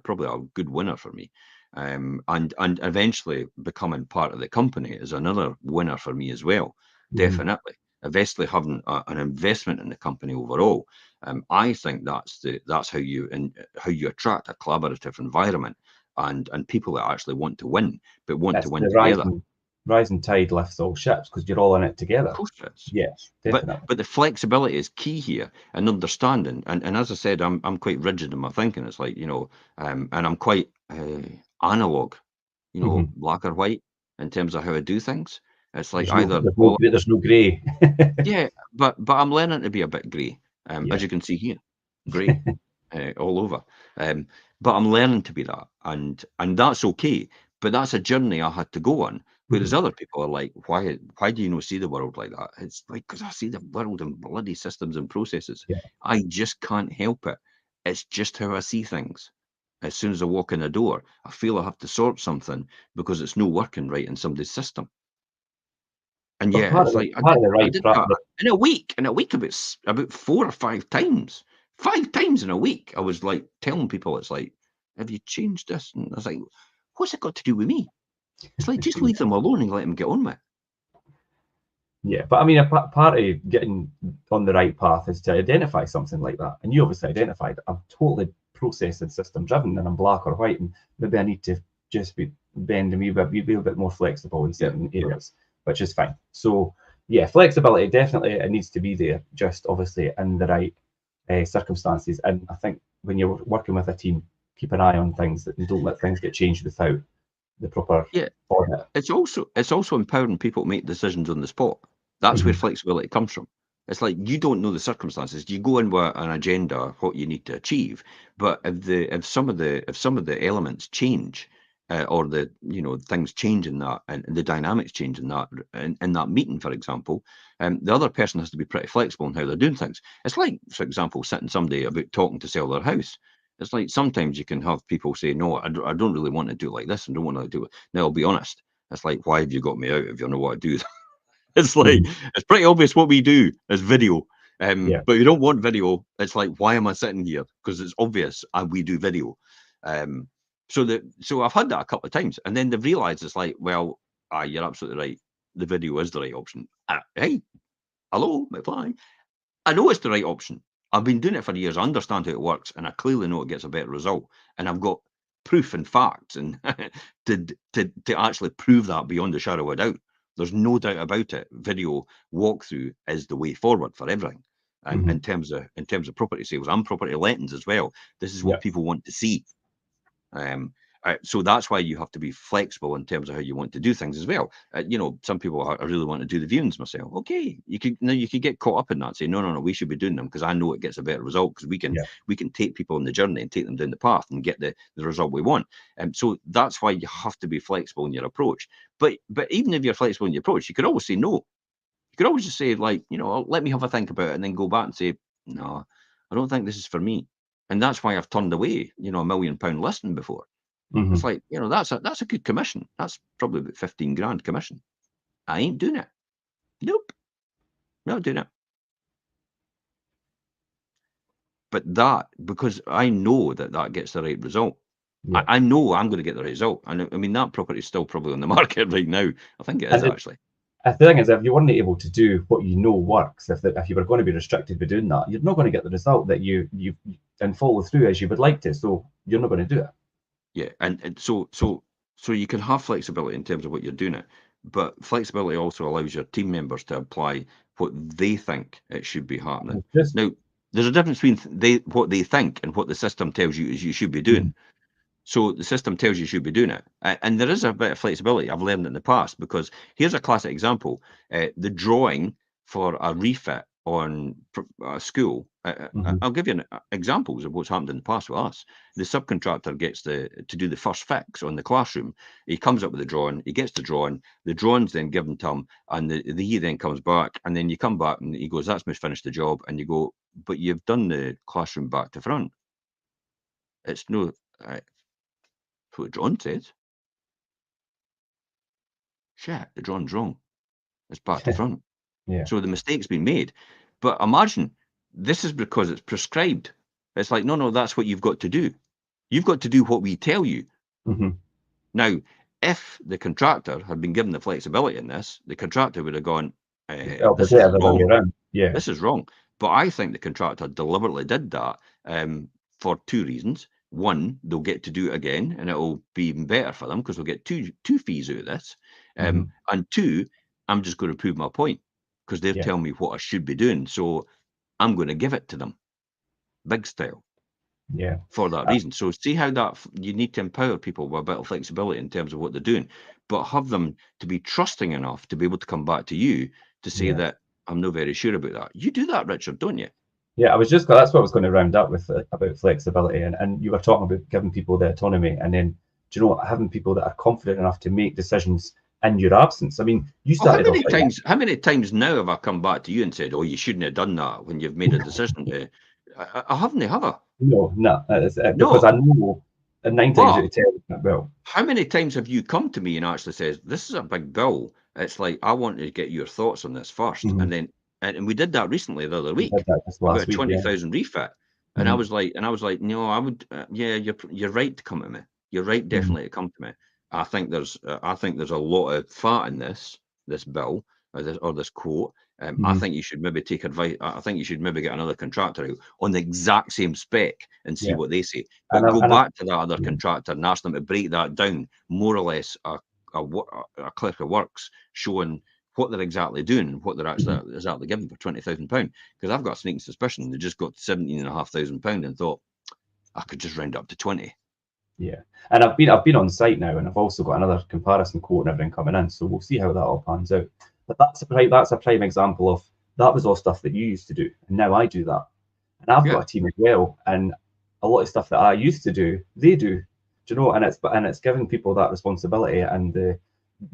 S2: probably a good winner for me. And eventually becoming part of the company is another winner for me as well. Definitely, eventually having an investment in the company overall. I think that's how you attract a collaborative environment, and people that actually want to win, but want to
S1: It's
S2: win
S1: the
S2: together.
S1: rising tide lifts all ships, because you're all in it together.
S2: Of course it is.
S1: Yes,
S2: But
S1: definitely.
S2: the flexibility is key here, and understanding. And as I said, I'm quite rigid in my thinking. It's like, and I'm quite analog, black or white in terms of how I do things. It's like either all,
S1: There's no grey.
S2: yeah, but I'm learning to be a bit grey,
S1: Yeah.
S2: as you can see here, grey all over. Um, but I'm learning to be that, and that's okay. But that's a journey I had to go on. Whereas other people are like, why do you not see the world like that? It's like, because I see the world in bloody systems and processes.
S1: Yeah.
S2: I just can't help it. It's just how I see things. As soon as I walk in the door, I feel I have to sort something because it's no working right in somebody's system. And
S1: But
S2: yeah, it's like
S1: part of the
S2: I
S1: right
S2: did that in a week about 4 or 5 times. 5 times in a week, I was like telling people, it's like, "Have you changed this?" And I was like, "What's it got to do with me?" It's like, just leave them alone and let them get on with it.
S1: Yeah, but I mean, a part of getting on the right path is to identify something like that. And you obviously identified, I'm totally process and system driven, and I'm black or white, and maybe I need to just be bending me, but be a bit more flexible in certain areas, which is fine. So yeah, flexibility definitely, it needs to be there, just obviously in the right circumstances. And I think when you're working with a team, keep an eye on things, and don't let things get changed without the proper
S2: Yeah.
S1: audit.
S2: It's also empowering people to make decisions on the spot. That's where flexibility comes from. It's like you don't know the circumstances. You go in with an agenda, what you need to achieve, but if some of the elements change, or the things change in that, and the dynamics change in that meeting, for example, the other person has to be pretty flexible in how they're doing things. It's like, for example, sitting somebody about talking to sell their house. It's like sometimes you can have people say, "No, I don't really want to do it like this, and don't want to do it." Now, I'll be honest. It's like, why have you got me out if you know what to do? It's like, it's pretty obvious what we do is video.
S1: Yeah.
S2: But you don't want video. It's like, why am I sitting here? Because it's obvious we do video. Um, so I've had that a couple of times, and then they've realised it's like, well, you're absolutely right. The video is the right option. Hey, hello, McFly. I know it's the right option. I've been doing it for years. I understand how it works, and I clearly know it gets a better result. And I've got proof and facts and to actually prove that beyond a shadow of a doubt. There's no doubt about it. Video walkthrough is the way forward for everything. And
S1: Hmm.
S2: in terms of property sales and property lettings as well, this is
S1: Yeah.
S2: what people want to see. So that's why you have to be flexible in terms of how you want to do things as well. Some people I really want to do the viewings myself. Okay, you could get caught up in that and say, no, we should be doing them because I know it gets a better result because
S1: Yeah.
S2: we can take people on the journey and take them down the path and get the result we want. So that's why you have to be flexible in your approach. But even if you're flexible in your approach, you could always say no. You could always just say, like, let me have a think about it and then go back and say, no, I don't think this is for me. And that's why I've turned away, £1 million listing before. It's
S1: Hmm.
S2: like, that's a good commission. That's probably about 15 grand commission. I ain't doing it. Nope, not doing it. But because I know that gets the right result.
S1: Yeah.
S2: I know I'm going to get the result. I mean, that property is still probably on the market right now. I think it is
S1: And
S2: actually.
S1: the thing is, if you weren't able to do what you know works, if you were going to be restricted by doing that, you're not going to get the result that you and follow through as you would like to. So you're not going to do it.
S2: Yeah, and so you can have flexibility in terms of what you're doing it, but flexibility also allows your team members to apply what they think it should be happening.
S1: Just
S2: Now, there's a difference between what they think and what the system tells you is you should be
S1: Mhm.
S2: doing. So the system tells you should be doing it. And there is a bit of flexibility. I've learned in the past because here's a classic example. The drawing for a refit on a school.
S1: Mhm.
S2: I'll give you examples of what's happened in the past with us. The subcontractor gets to do the first fix on the classroom. He comes up with the drawing. He gets the drawing. The drawing's then given to him, and he then comes back, and then you come back and he goes, "That's me finished the job." And you go, "But you've done the classroom back to front. It's no." Uh, what the drawing says. Shit, the drawing's wrong. It's back to front.
S1: Yeah.
S2: So the mistake's been made. But imagine this is because it's prescribed. It's like, no, that's what you've got to do. You've got to do what we tell you.
S1: Hmm.
S2: Now, if the contractor had been given the flexibility in this, the contractor would have gone,
S1: It'll be
S2: this is
S1: better the other way
S2: wrong.
S1: around. Yeah.
S2: This is wrong. But I think the contractor deliberately did that for two reasons. One, they'll get to do it again, and it'll be even better for them because they'll get two fees out of this.
S1: Hmm.
S2: And two, I'm just going to prove my point because they're
S1: Yeah.
S2: telling me what I should be doing. So I'm going to give it to them, big style,
S1: Yeah.
S2: for that
S1: Uh,
S2: reason. So see how that you need to empower people with a bit of flexibility in terms of what they're doing, but have them to be trusting enough to be able to come back to you to say
S1: yeah.
S2: that I'm not very sure about that. You do that, Richard, don't you?
S1: Yeah. That's what I was going to round up with about flexibility, and you were talking about giving people the autonomy, and then do you know what, having people that are confident enough to make decisions in your absence. I mean, you
S2: Well,
S1: started off like
S2: how many times now have I come back to you and said, "Oh, you shouldn't have done that" when you've made a decision to? I haven't, have I?
S1: no, because
S2: No,
S1: I know, and 9 times out
S2: but
S1: of 10, well,
S2: how many times have you come to me and actually says, "This is a big bill. It's like I want to get your thoughts on this first,"
S1: mhm,
S2: and then and we did that recently the other
S1: we did
S2: week
S1: that just
S2: about a
S1: last week. Yeah.
S2: 20,000 refit, and
S1: Hmm.
S2: I was like, no, I would, yeah, you're right to come to me. You're right,
S1: Hmm.
S2: definitely to come to me. I think there's a lot of fat in this bill or this quote. I
S1: Hmm.
S2: think you should maybe take advice. I think you should maybe get another contractor out on the exact same spec and see
S1: Yeah.
S2: what they say.
S1: And
S2: But
S1: I've,
S2: go
S1: and I've,
S2: back to that other
S1: yeah.
S2: contractor and ask them to break that down, more or less a clerk of works showing what they're exactly doing and what they're
S1: Mhm.
S2: exactly giving for £20,000. Because I've got a sneaking suspicion they just got £17,500 and thought I could just round up to 20.
S1: Yeah, and I've been on site now, and I've also got another comparison quote and everything coming in. So we'll see how that all pans out. But that's a prime example of that was all stuff that you used to do, and now I do that, and I've got
S2: Yeah.
S1: a team as well, and a lot of stuff that I used to do, they do. Do you know? And it's giving people that responsibility and the,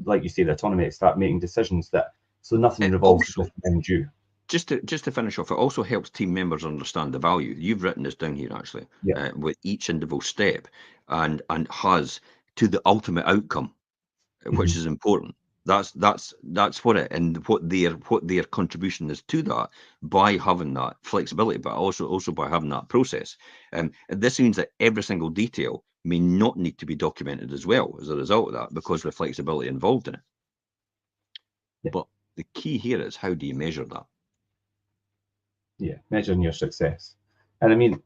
S1: like you say, the autonomy to start making decisions that so nothing
S2: It
S1: revolves
S2: also,
S1: just around you.
S2: just to finish off, it also helps team members understand the value. You've written this down here actually,
S1: Yeah.
S2: with each individual step and has to the ultimate outcome, which
S1: Hmm.
S2: is important. That's what it and what their contribution is to that by having that flexibility, but also by having that process. And this means that every single detail may not need to be documented as well as a result of that, because of the flexibility involved in it.
S1: Yeah.
S2: But the key here is, how do you measure that?
S1: Yeah, measuring your success. And I mean,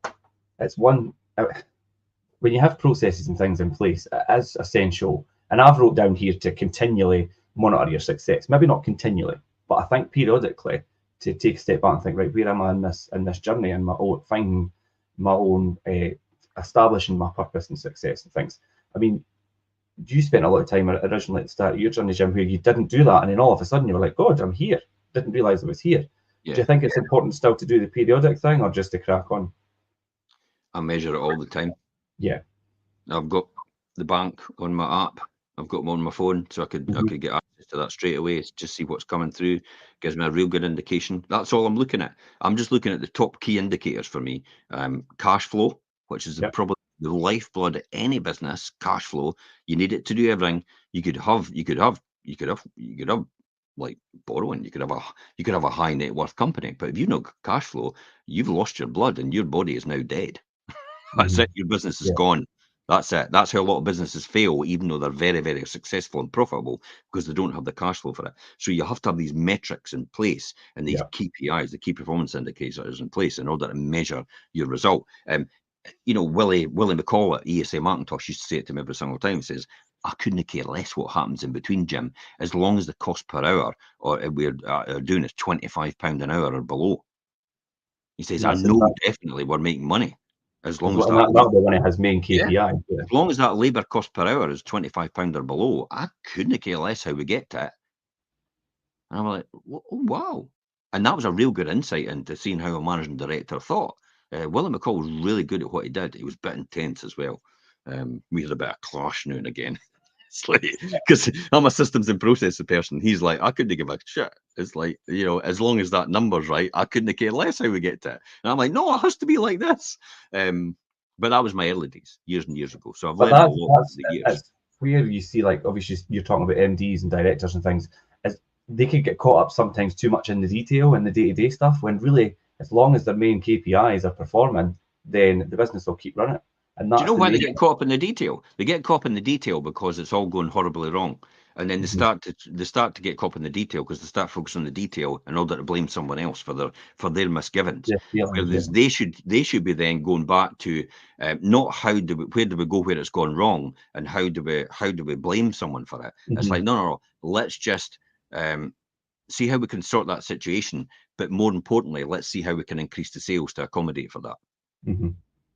S1: it's one, when you have processes and things in place, it is essential. And I've wrote down here to continually monitor your success. Maybe not continually, but I think periodically to take a step back and think, right, where am I in this journey and my own finding my own establishing my purpose and success and things. I mean, you spent a lot of time originally at the start of your journey, Jim, where you didn't do that, and then all of a sudden you were like, God, I'm here. Didn't realise I was here.
S2: Yeah.
S1: Do you think it's important still to do the periodic thing, or just to crack on?
S2: I measure it all the time.
S1: Yeah.
S2: I've got the bank on my app. I've got them on my phone, so I could get access to that straight away. Just see what's coming through. Gives me a real good indication. That's all I'm looking at. I'm just looking at the top key indicators for me. Cash flow, which is probably the lifeblood of any business. Cash flow. You need it to do everything. You could have like borrowing. You could have a high net worth company, but if you've not got cash flow, you've lost your blood and your body is now dead. That's it. Your business is gone. That's it. That's how a lot of businesses fail, even though they're very, very successful and profitable, because they don't have the cash flow for it. So you have to have these metrics in place and these KPIs, the key performance indicators in place in order to measure your result. Willie McCall at ESA Macintosh used to say it to me every single time. He says, I couldn't care less what happens in between, Jim, as long as the cost per hour or we're doing is £25 an hour or below. He says, I know definitely we're making money. As long as
S1: that'll be when it has main KPI.
S2: Yeah. As long as that labour cost per hour is £25 or below, I couldn't care less how we get to it. And I'm like, oh, wow. And that was a real good insight into seeing how a managing director thought. Willie McCall was really good at what he did. He was a bit intense as well. We had a bit of clash now and again. It's like, because I'm a systems and processes person. He's like, I couldn't give a shit. It's like, as long as that number's right, I couldn't care less how we get to it. And I'm like, no, it has to be like this. But that was my early days, years and years ago. So I've learned a lot over the years.
S1: That's where you see, like, obviously you're talking about MDs and directors and things, is they could get caught up sometimes too much in the detail and the day-to-day stuff, when really, as long as their main KPIs are performing, then the business will keep running. And
S2: do you know why they get caught up in the detail? They get caught up in the detail because it's all going horribly wrong. And then they start to get caught up in the detail because they start focusing on the detail in order to blame someone else for their misgivings. Whereas they should be then going back to not where do we go where it's gone wrong, and how do we blame someone for it. It's like no, let's just see how we can sort that situation, but more importantly, let's see how we can increase the sales to accommodate for that.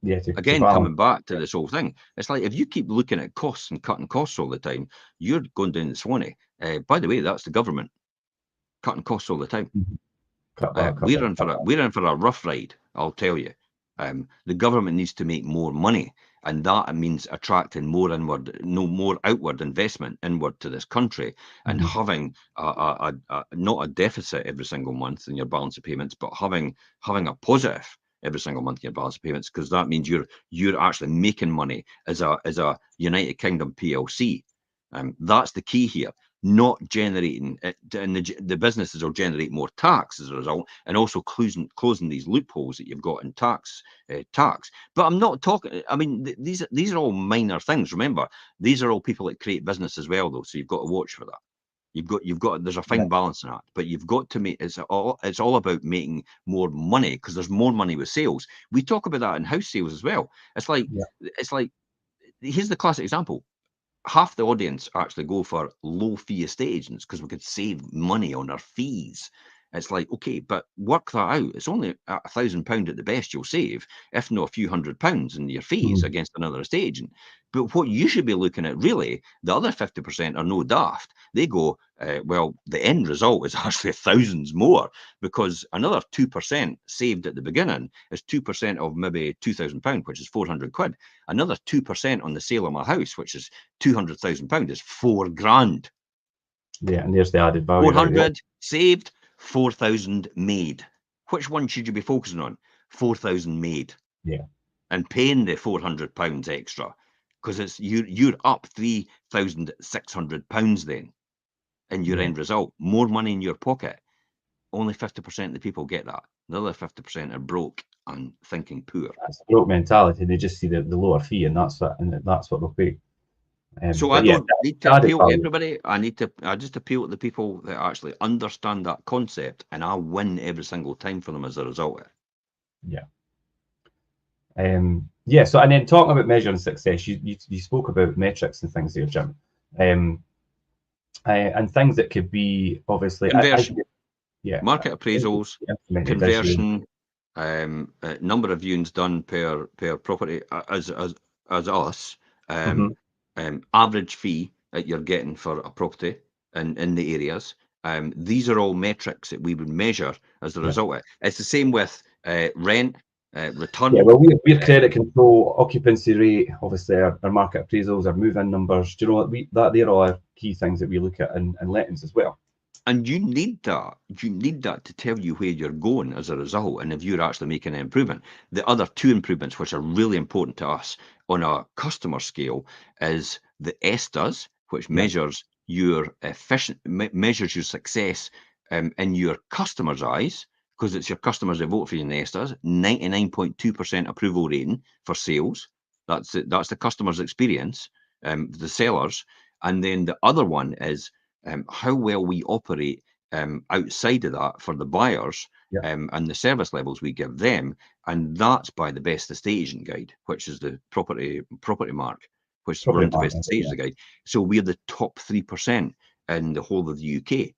S1: Yeah,
S2: again, coming back to this whole thing, it's like if you keep looking at costs and cutting costs all the time, you're going down the Swanee. By the way, that's the government cutting costs all the time. We're in for a rough ride, I'll tell you. The government needs to make more money, and that means attracting more outward investment inward to this country, and having not a deficit every single month in your balance of payments, but having a positive every single month in your balance of payments, because that means you're actually making money as a United Kingdom PLC. That's the key here. Not generating it, and the businesses will generate more tax as a result, and also closing these loopholes that you've got in tax. But I'm not talking. I mean, these are all minor things. Remember, these are all people that create business as well, though. So you've got to watch for that. You've got. There's a fine balance in that, but you've got to make. It's all about making more money, because there's more money with sales. We talk about that in house sales as well. It's like here's the classic example. Half the audience actually go for low fee estate agents because we could save money on our fees. It's like, okay, but work that out. It's only £1,000 at the best you'll save, if not a few £100 in your fees against another estate agent. But what you should be looking at, really, the other 50% are no daft. They go, well, the end result is actually thousands more, because another 2% saved at the beginning is 2% of maybe £2,000, which is £400. Another 2% on the sale of my house, which is £200,000, is £4,000.
S1: Yeah, and there's the added value.
S2: 400 saved, 4,000 made. Which one should you be focusing on? 4,000 made.
S1: Yeah.
S2: And paying the £400 extra, because it's you're up £3,600 then in your end result. More money in your pocket. Only 50% of the people get that. The other 50% are broke and thinking poor.
S1: That's the broke mentality. They just see the lower fee, and that's what they'll pay.
S2: So I
S1: But yeah,
S2: don't need to
S1: added
S2: appeal to
S1: value.
S2: everybody. I just appeal to the people that actually understand that concept, and I win every single time for them as a result of it.
S1: Yeah. Yeah. So, and then talking about measuring success, you spoke about metrics and things there, Jim, and things that could be obviously
S2: Conversion,
S1: yeah,
S2: market appraisals,
S1: implemented visually.
S2: conversion, number of viewings done per property as us, average fee that you're getting for a property in the areas. These are all metrics that we would measure as a result of it. It's the same with rent, return.
S1: Yeah, well, we're credit control, occupancy rate, obviously our market appraisals, our move-in numbers. Do you know what they're all our key things that we look at in lettings as well.
S2: And you need that. You need that to tell you where you're going as a result, and if you're actually making an improvement. The other two improvements, which are really important to us on a customer scale, is the ESTAs, which measures your measures your success in your customers' eyes, because it's your customers that vote for you in the ESTAs. 99.2% approval rating for sales. That's the customer's experience, the sellers. And then the other one is how well we operate outside of that for the buyers, and the service levels we give them, and that's by the Best Estate Agent Guide, which is the property mark, which runs the Best Estate Agent Guide. So we're the top 3% in the whole of the UK.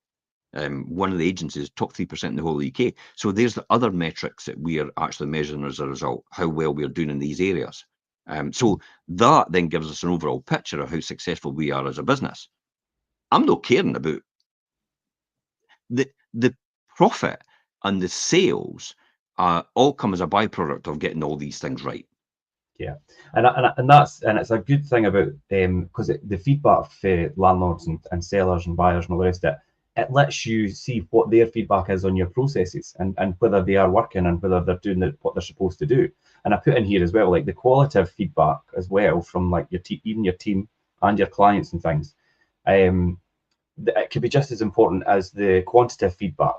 S2: One of the agencies top 3% in the whole of the UK. So there's the other metrics that we are actually measuring as a result, how well we're doing in these areas. So that then gives us an overall picture of how successful we are as a business. I'm not caring about the profit and the sales. All come as a byproduct of getting all these things right.
S1: Yeah, and it's a good thing about because the feedback for landlords and sellers and buyers and all the rest of it, it lets you see what their feedback is on your processes and whether they are working and whether they're doing what they're supposed to do. And I put in here as well, like the qualitative feedback as well from like your even your team and your clients and things. It could be just as important as the quantitative feedback.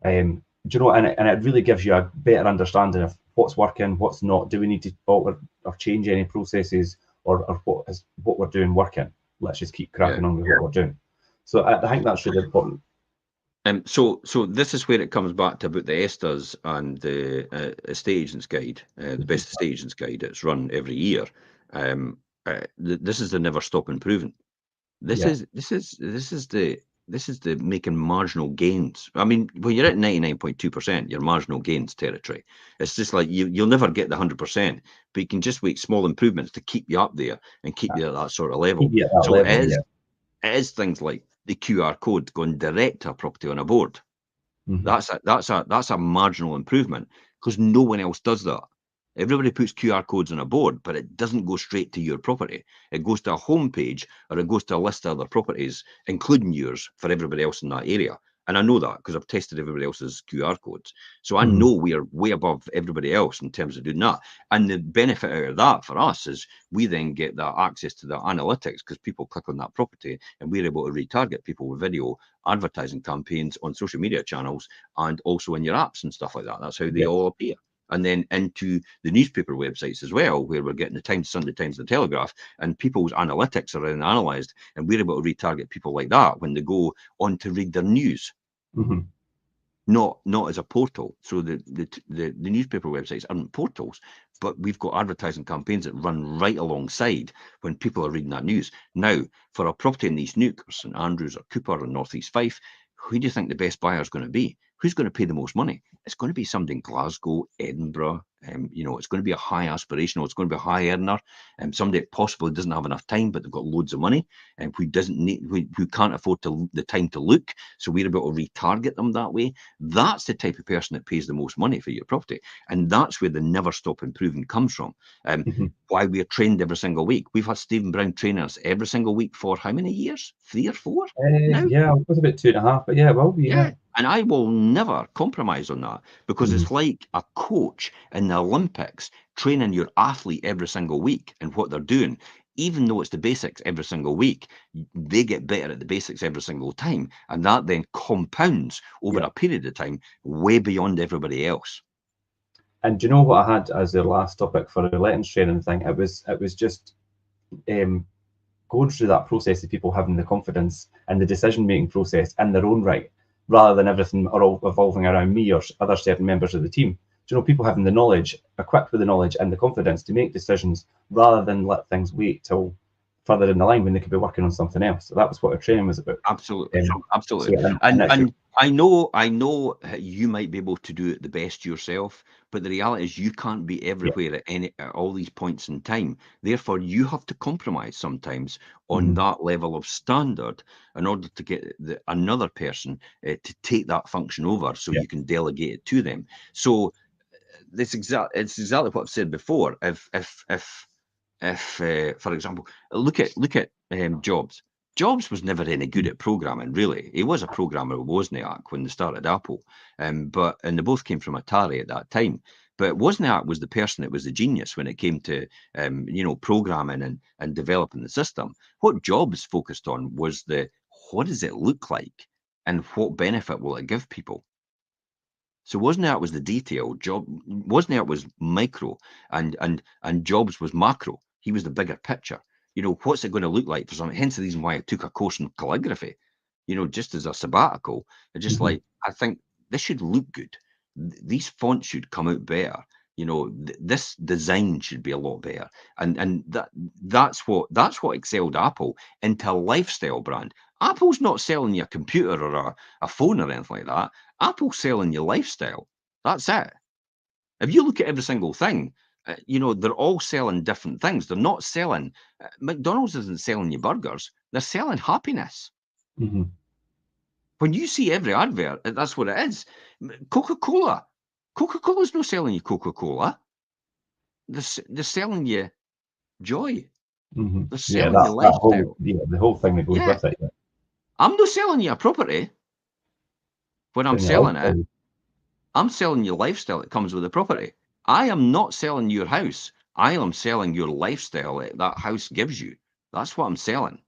S1: Do you know? And it really gives you a better understanding of what's working, what's not. Do we need to alter or change any processes, or what we're doing working? Let's just keep cracking on with what we're doing. So I think that's really important.
S2: So this is where it comes back to about the ESTAs and the Estate Agents Guide, the Best Estate Agents Guide. It's run every year. This is the never stop improving. This is the making marginal gains. I mean, when you're at 99.2%, you're marginal gains territory. It's just like you'll never get the 100%, but you can just make small improvements to keep you up there and keep you at that sort of level. So it is things like the QR code going direct to a property on a board. That's a marginal improvement because no one else does that. Everybody puts QR codes on a board, but it doesn't go straight to your property. It goes to a homepage or it goes to a list of other properties, including yours, for everybody else in that area. And I know that because I've tested everybody else's QR codes. So I know we are way above everybody else in terms of doing that. And the benefit out of that for us is we then get that access to the analytics because people click on that property and we're able to retarget people with video advertising campaigns on social media channels and also in your apps and stuff like that. That's how they all appear. And then into the newspaper websites as well, where we're getting the Times, Sunday Times, and the Telegraph, and people's analytics are then analysed, and we're able to retarget people like that when they go on to read their news, not as a portal. So the newspaper websites aren't portals, but we've got advertising campaigns that run right alongside when people are reading that news. Now, for a property in East Neuk or St Andrews or Cooper or North East Fife, who do you think the best buyer is going to be? Who's going to pay the most money? It's going to be somebody in Glasgow, Edinburgh. It's going to be a high aspirational. It's going to be a high earner, and somebody that possibly doesn't have enough time, but they've got loads of money, and who can't afford the time to look. So we're able to retarget them that way. That's the type of person that pays the most money for your property, and that's where the never stop improving comes from. Why we're trained every single week. We've had Stephen Brown train us every single week for how many years? 3 or 4?
S1: Yeah, it was about 2.5, but yeah, well, yeah.
S2: And I will never compromise on that because it's like a coach in the Olympics training your athlete every single week and what they're doing. Even though it's the basics every single week, they get better at the basics every single time. And that then compounds over a period of time way beyond everybody else.
S1: And do you know what I had as the last topic for the lettings training thing? It was just going through that process of people having the confidence and the decision-making process in their own right, rather than everything all evolving around me or other certain members of the team. Do you know, people having the knowledge, equipped with the knowledge and the confidence to make decisions rather than let things wait till further in the line when they could be working on something else. So that was what our training was about.
S2: Absolutely, absolutely.
S1: So,
S2: And I know you might be able to do it the best yourself, but the reality is you can't be everywhere at all these points in time. Therefore, you have to compromise sometimes on that level of standard in order to get another person to take that function over, so you can delegate it to them. So it's exactly what I've said before. If for example, look at Jobs. Jobs was never any good at programming, really. He was a programmer at Wozniak when they started Apple, and they both came from Atari at that time. But Wozniak was the person that was the genius when it came to programming and developing the system. What Jobs focused on was what does it look like and what benefit will it give people. So Wozniak was the detail. Wozniak was micro, and Jobs was macro. He was the bigger picture. What's it going to look like for something? Hence the reason why I took a course in calligraphy. Just as a sabbatical. Just like, I think this should look good. These fonts should come out better. This design should be a lot better. And that's what excelled Apple into a lifestyle brand. Apple's not selling you a computer or a phone or anything like that. Apple's selling you lifestyle. That's it. If you look at every single thing, they're all selling different things. They're not selling. McDonald's isn't selling you burgers. They're selling happiness. When you see every advert, that's what it is. Coca-Cola. Coca-Cola's not selling you Coca-Cola. They're selling you joy. They're selling you lifestyle.
S1: The whole thing that goes with it. Yeah.
S2: I'm not selling you a property. When I'm selling it, I'm selling you lifestyle that comes with the property. I am not selling your house. I am selling your lifestyle that house gives you. That's what I'm selling.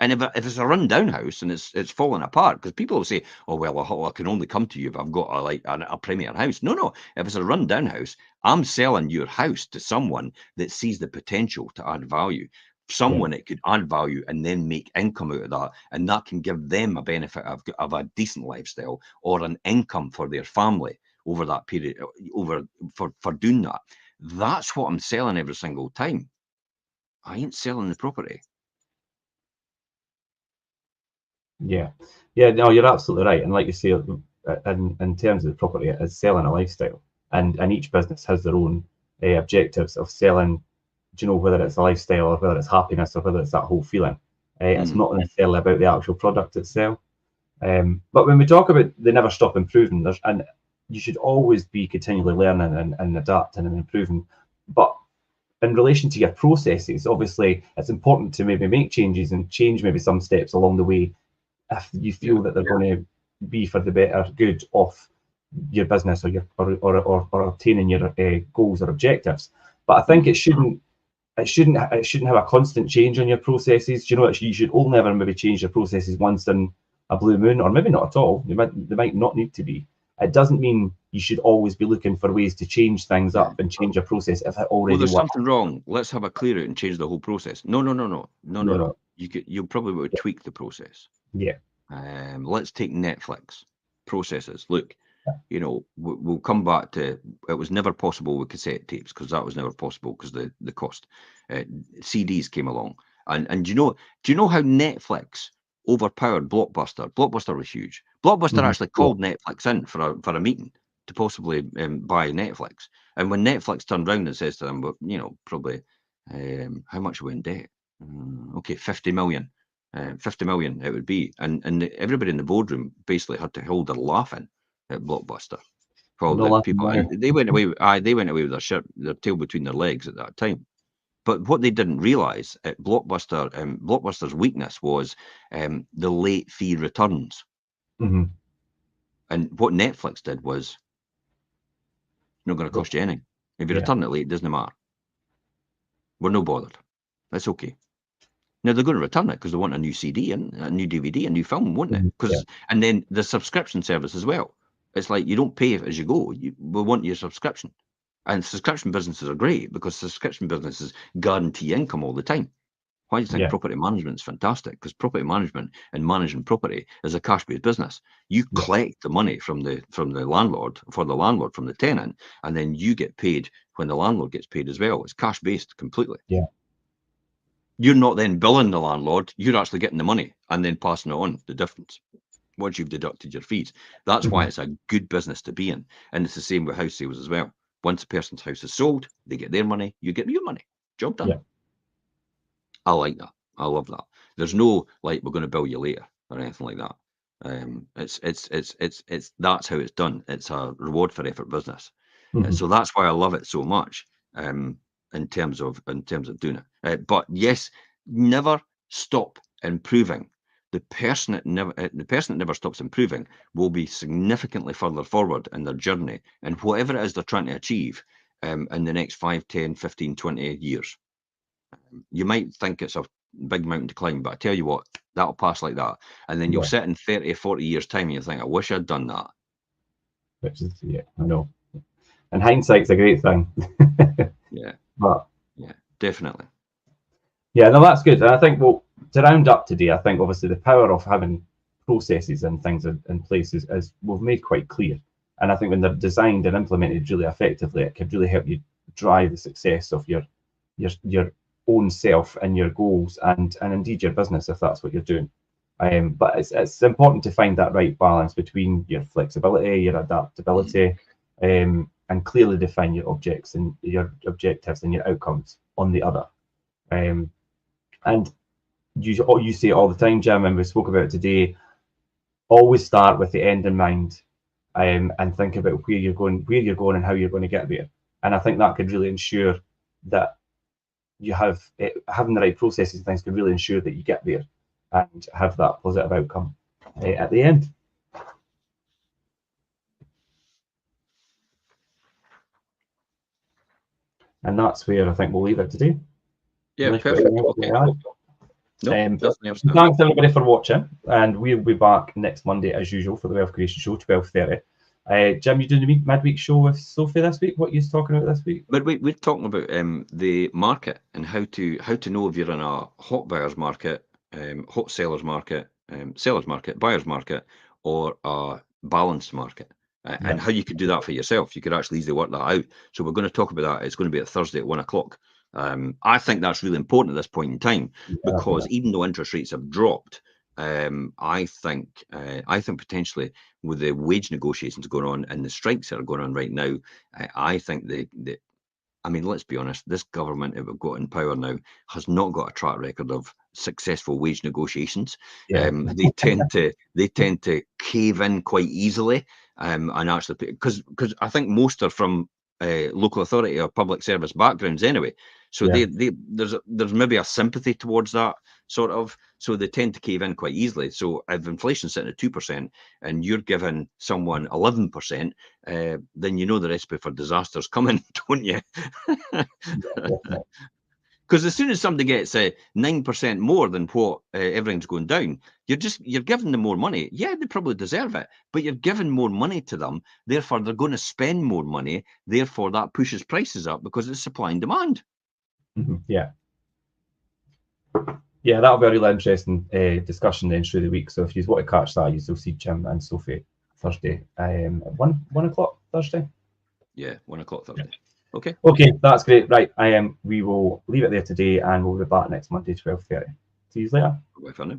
S2: And if it's a run-down house and it's falling apart, because people will say, "Oh well, I can only come to you if I've got a premier house." No. If it's a run-down house, I'm selling your house to someone that sees the potential to add value. Someone that could add value and then make income out of that, and that can give them a benefit of a decent lifestyle or an income for their family over that period, for doing that. That's what I'm selling every single time. I ain't selling the property.
S1: Yeah, no, you're absolutely right. And like you say, in terms of the property, it is selling a lifestyle, and each business has their own objectives of selling. Do you know, whether it's a lifestyle or whether it's happiness or whether it's that whole feeling? It's not necessarily about the actual product itself. But when we talk about they never stop improving, and you should always be continually learning and adapting and improving. But in relation to your processes, obviously, it's important to maybe make changes and change maybe some steps along the way if you feel that they're going to be for the better good of your business or obtaining your goals or objectives. But I think it shouldn't have a constant change on your processes. You should only ever maybe change your processes once in a blue moon, or maybe not at all. They might not need to be. It doesn't mean you should always be looking for ways to change things up and change your process if it already
S2: there's
S1: works.
S2: something wrong. Let's have a clear out and change the whole process. No. You'll probably want to tweak the process.
S1: Yeah.
S2: Let's take Netflix processes. Look, we'll come back to it was never possible with cassette tapes, because that was never possible because the cost. CDs came along, and do you know how Netflix overpowered Blockbuster? Blockbuster was huge. Blockbuster actually called Netflix in for a meeting to possibly buy Netflix. And when Netflix turned around and says to them, "Well, probably how much are we in debt? Okay, 50 million." 50 million it would be, and everybody in the boardroom basically had to hold their laughing at Blockbuster. Probably people, and they went away. They went away with their tail between their legs at that time. But what they didn't realise at Blockbuster, Blockbuster's weakness was the late fee returns. And what Netflix did was, not going to cost you anything. If you return it late, it doesn't matter. We're no bothered. That's okay. Now they're going to return it because they want a new CD and a new DVD, a new film, won't they? And then the subscription service as well. It's like you don't pay as you go. We want your subscription. And subscription businesses are great because subscription businesses guarantee income all the time. Why do you think
S1: Yeah.
S2: property management is fantastic? Because property management and managing property is a cash-based business. You
S1: Yeah.
S2: collect the money from the landlord, from the tenant, and then you get paid when the landlord gets paid as well. It's cash-based completely.
S1: Yeah.
S2: You're not then billing the landlord. You're actually getting the money and then passing it on, the difference, once you've deducted your fees. That's why it's a good business to be in. And it's the same with house sales as well. Once a person's house is sold, they get their money, you get your money. Job done.
S1: Yeah.
S2: I like that. I love that. There's no like we're going to bill you later or anything like that. It's that's how it's done. It's a reward for effort business. So that's why I love it so much. In terms of doing it. But yes, never stop improving. The person that never stops improving will be significantly further forward in their journey and whatever it is they're trying to achieve in the next 5, 10, 15, 20 years. You might think it's a big mountain to climb, but I tell you what, that'll pass like that. And then you'll sit in 30, 40 years' time and you think, I wish I'd done that.
S1: Which is, yeah, I know. And hindsight's a great thing.
S2: Yeah.
S1: But
S2: yeah, definitely.
S1: Yeah, no, that's good. And I think, well, to round up today, I think obviously the power of having processes and things in place is we've made quite clear. And I think when they're designed and implemented really effectively, it can really help you drive the success of your own self and your goals and indeed your business if that's what you're doing. But it's important to find that right balance between your flexibility, your adaptability, and clearly define your objectives and your outcomes on the other. And you say it all the time, Jim, and we spoke about it today. Always start with the end in mind, and think about where you're going, and how you're going to get there. And I think that could really ensure that you have having the right processes and things could really ensure that you get there and have that positive outcome at the end. And that's where I think we'll leave it today.
S2: Yeah, perfect. Okay. No,
S1: thanks everybody for watching, and we'll be back next Monday as usual for the Wealth Creation Show, 12:30. Jim, you doing the midweek show with Sophie this week? What are you talking about this week?
S2: Midweek, we're talking about the market and how to know if you're in a hot buyers market, hot sellers market, sellers market, buyers market, or a balanced market, and how you could do that for yourself. You could actually easily work that out. So we're going to talk about that. It's going to be at Thursday at 1 o'clock. I think that's really important at this point in time because even though interest rates have dropped, I think potentially with the wage negotiations going on and the strikes that are going on right now, I think I mean, let's be honest, this government that we've got in power now has not got a track record of successful wage negotiations. They tend to cave in quite easily, and actually because I think most are from local authority or public service backgrounds anyway. So there's maybe a sympathy towards that sort of. So they tend to cave in quite easily. So if inflation's sitting at 2% and you're giving someone 11%, then you know the recipe for disaster's coming, don't you? Because as soon as somebody gets 9% more than what everything's going down, you're giving them more money. Yeah, they probably deserve it, but you're giving more money to them. Therefore, they're going to spend more money. Therefore, that pushes prices up because it's supply and demand.
S1: Yeah, that'll be a really interesting discussion then through the week. So if you want to catch that, you'll see Jim and Sophie Thursday, 1 o'clock Thursday.
S2: Yeah, 1 o'clock Thursday. Okay.
S1: Okay, that's great. Right, we will leave it there today, and we'll be back next Monday, 12:30. See you later.
S2: Bye for now.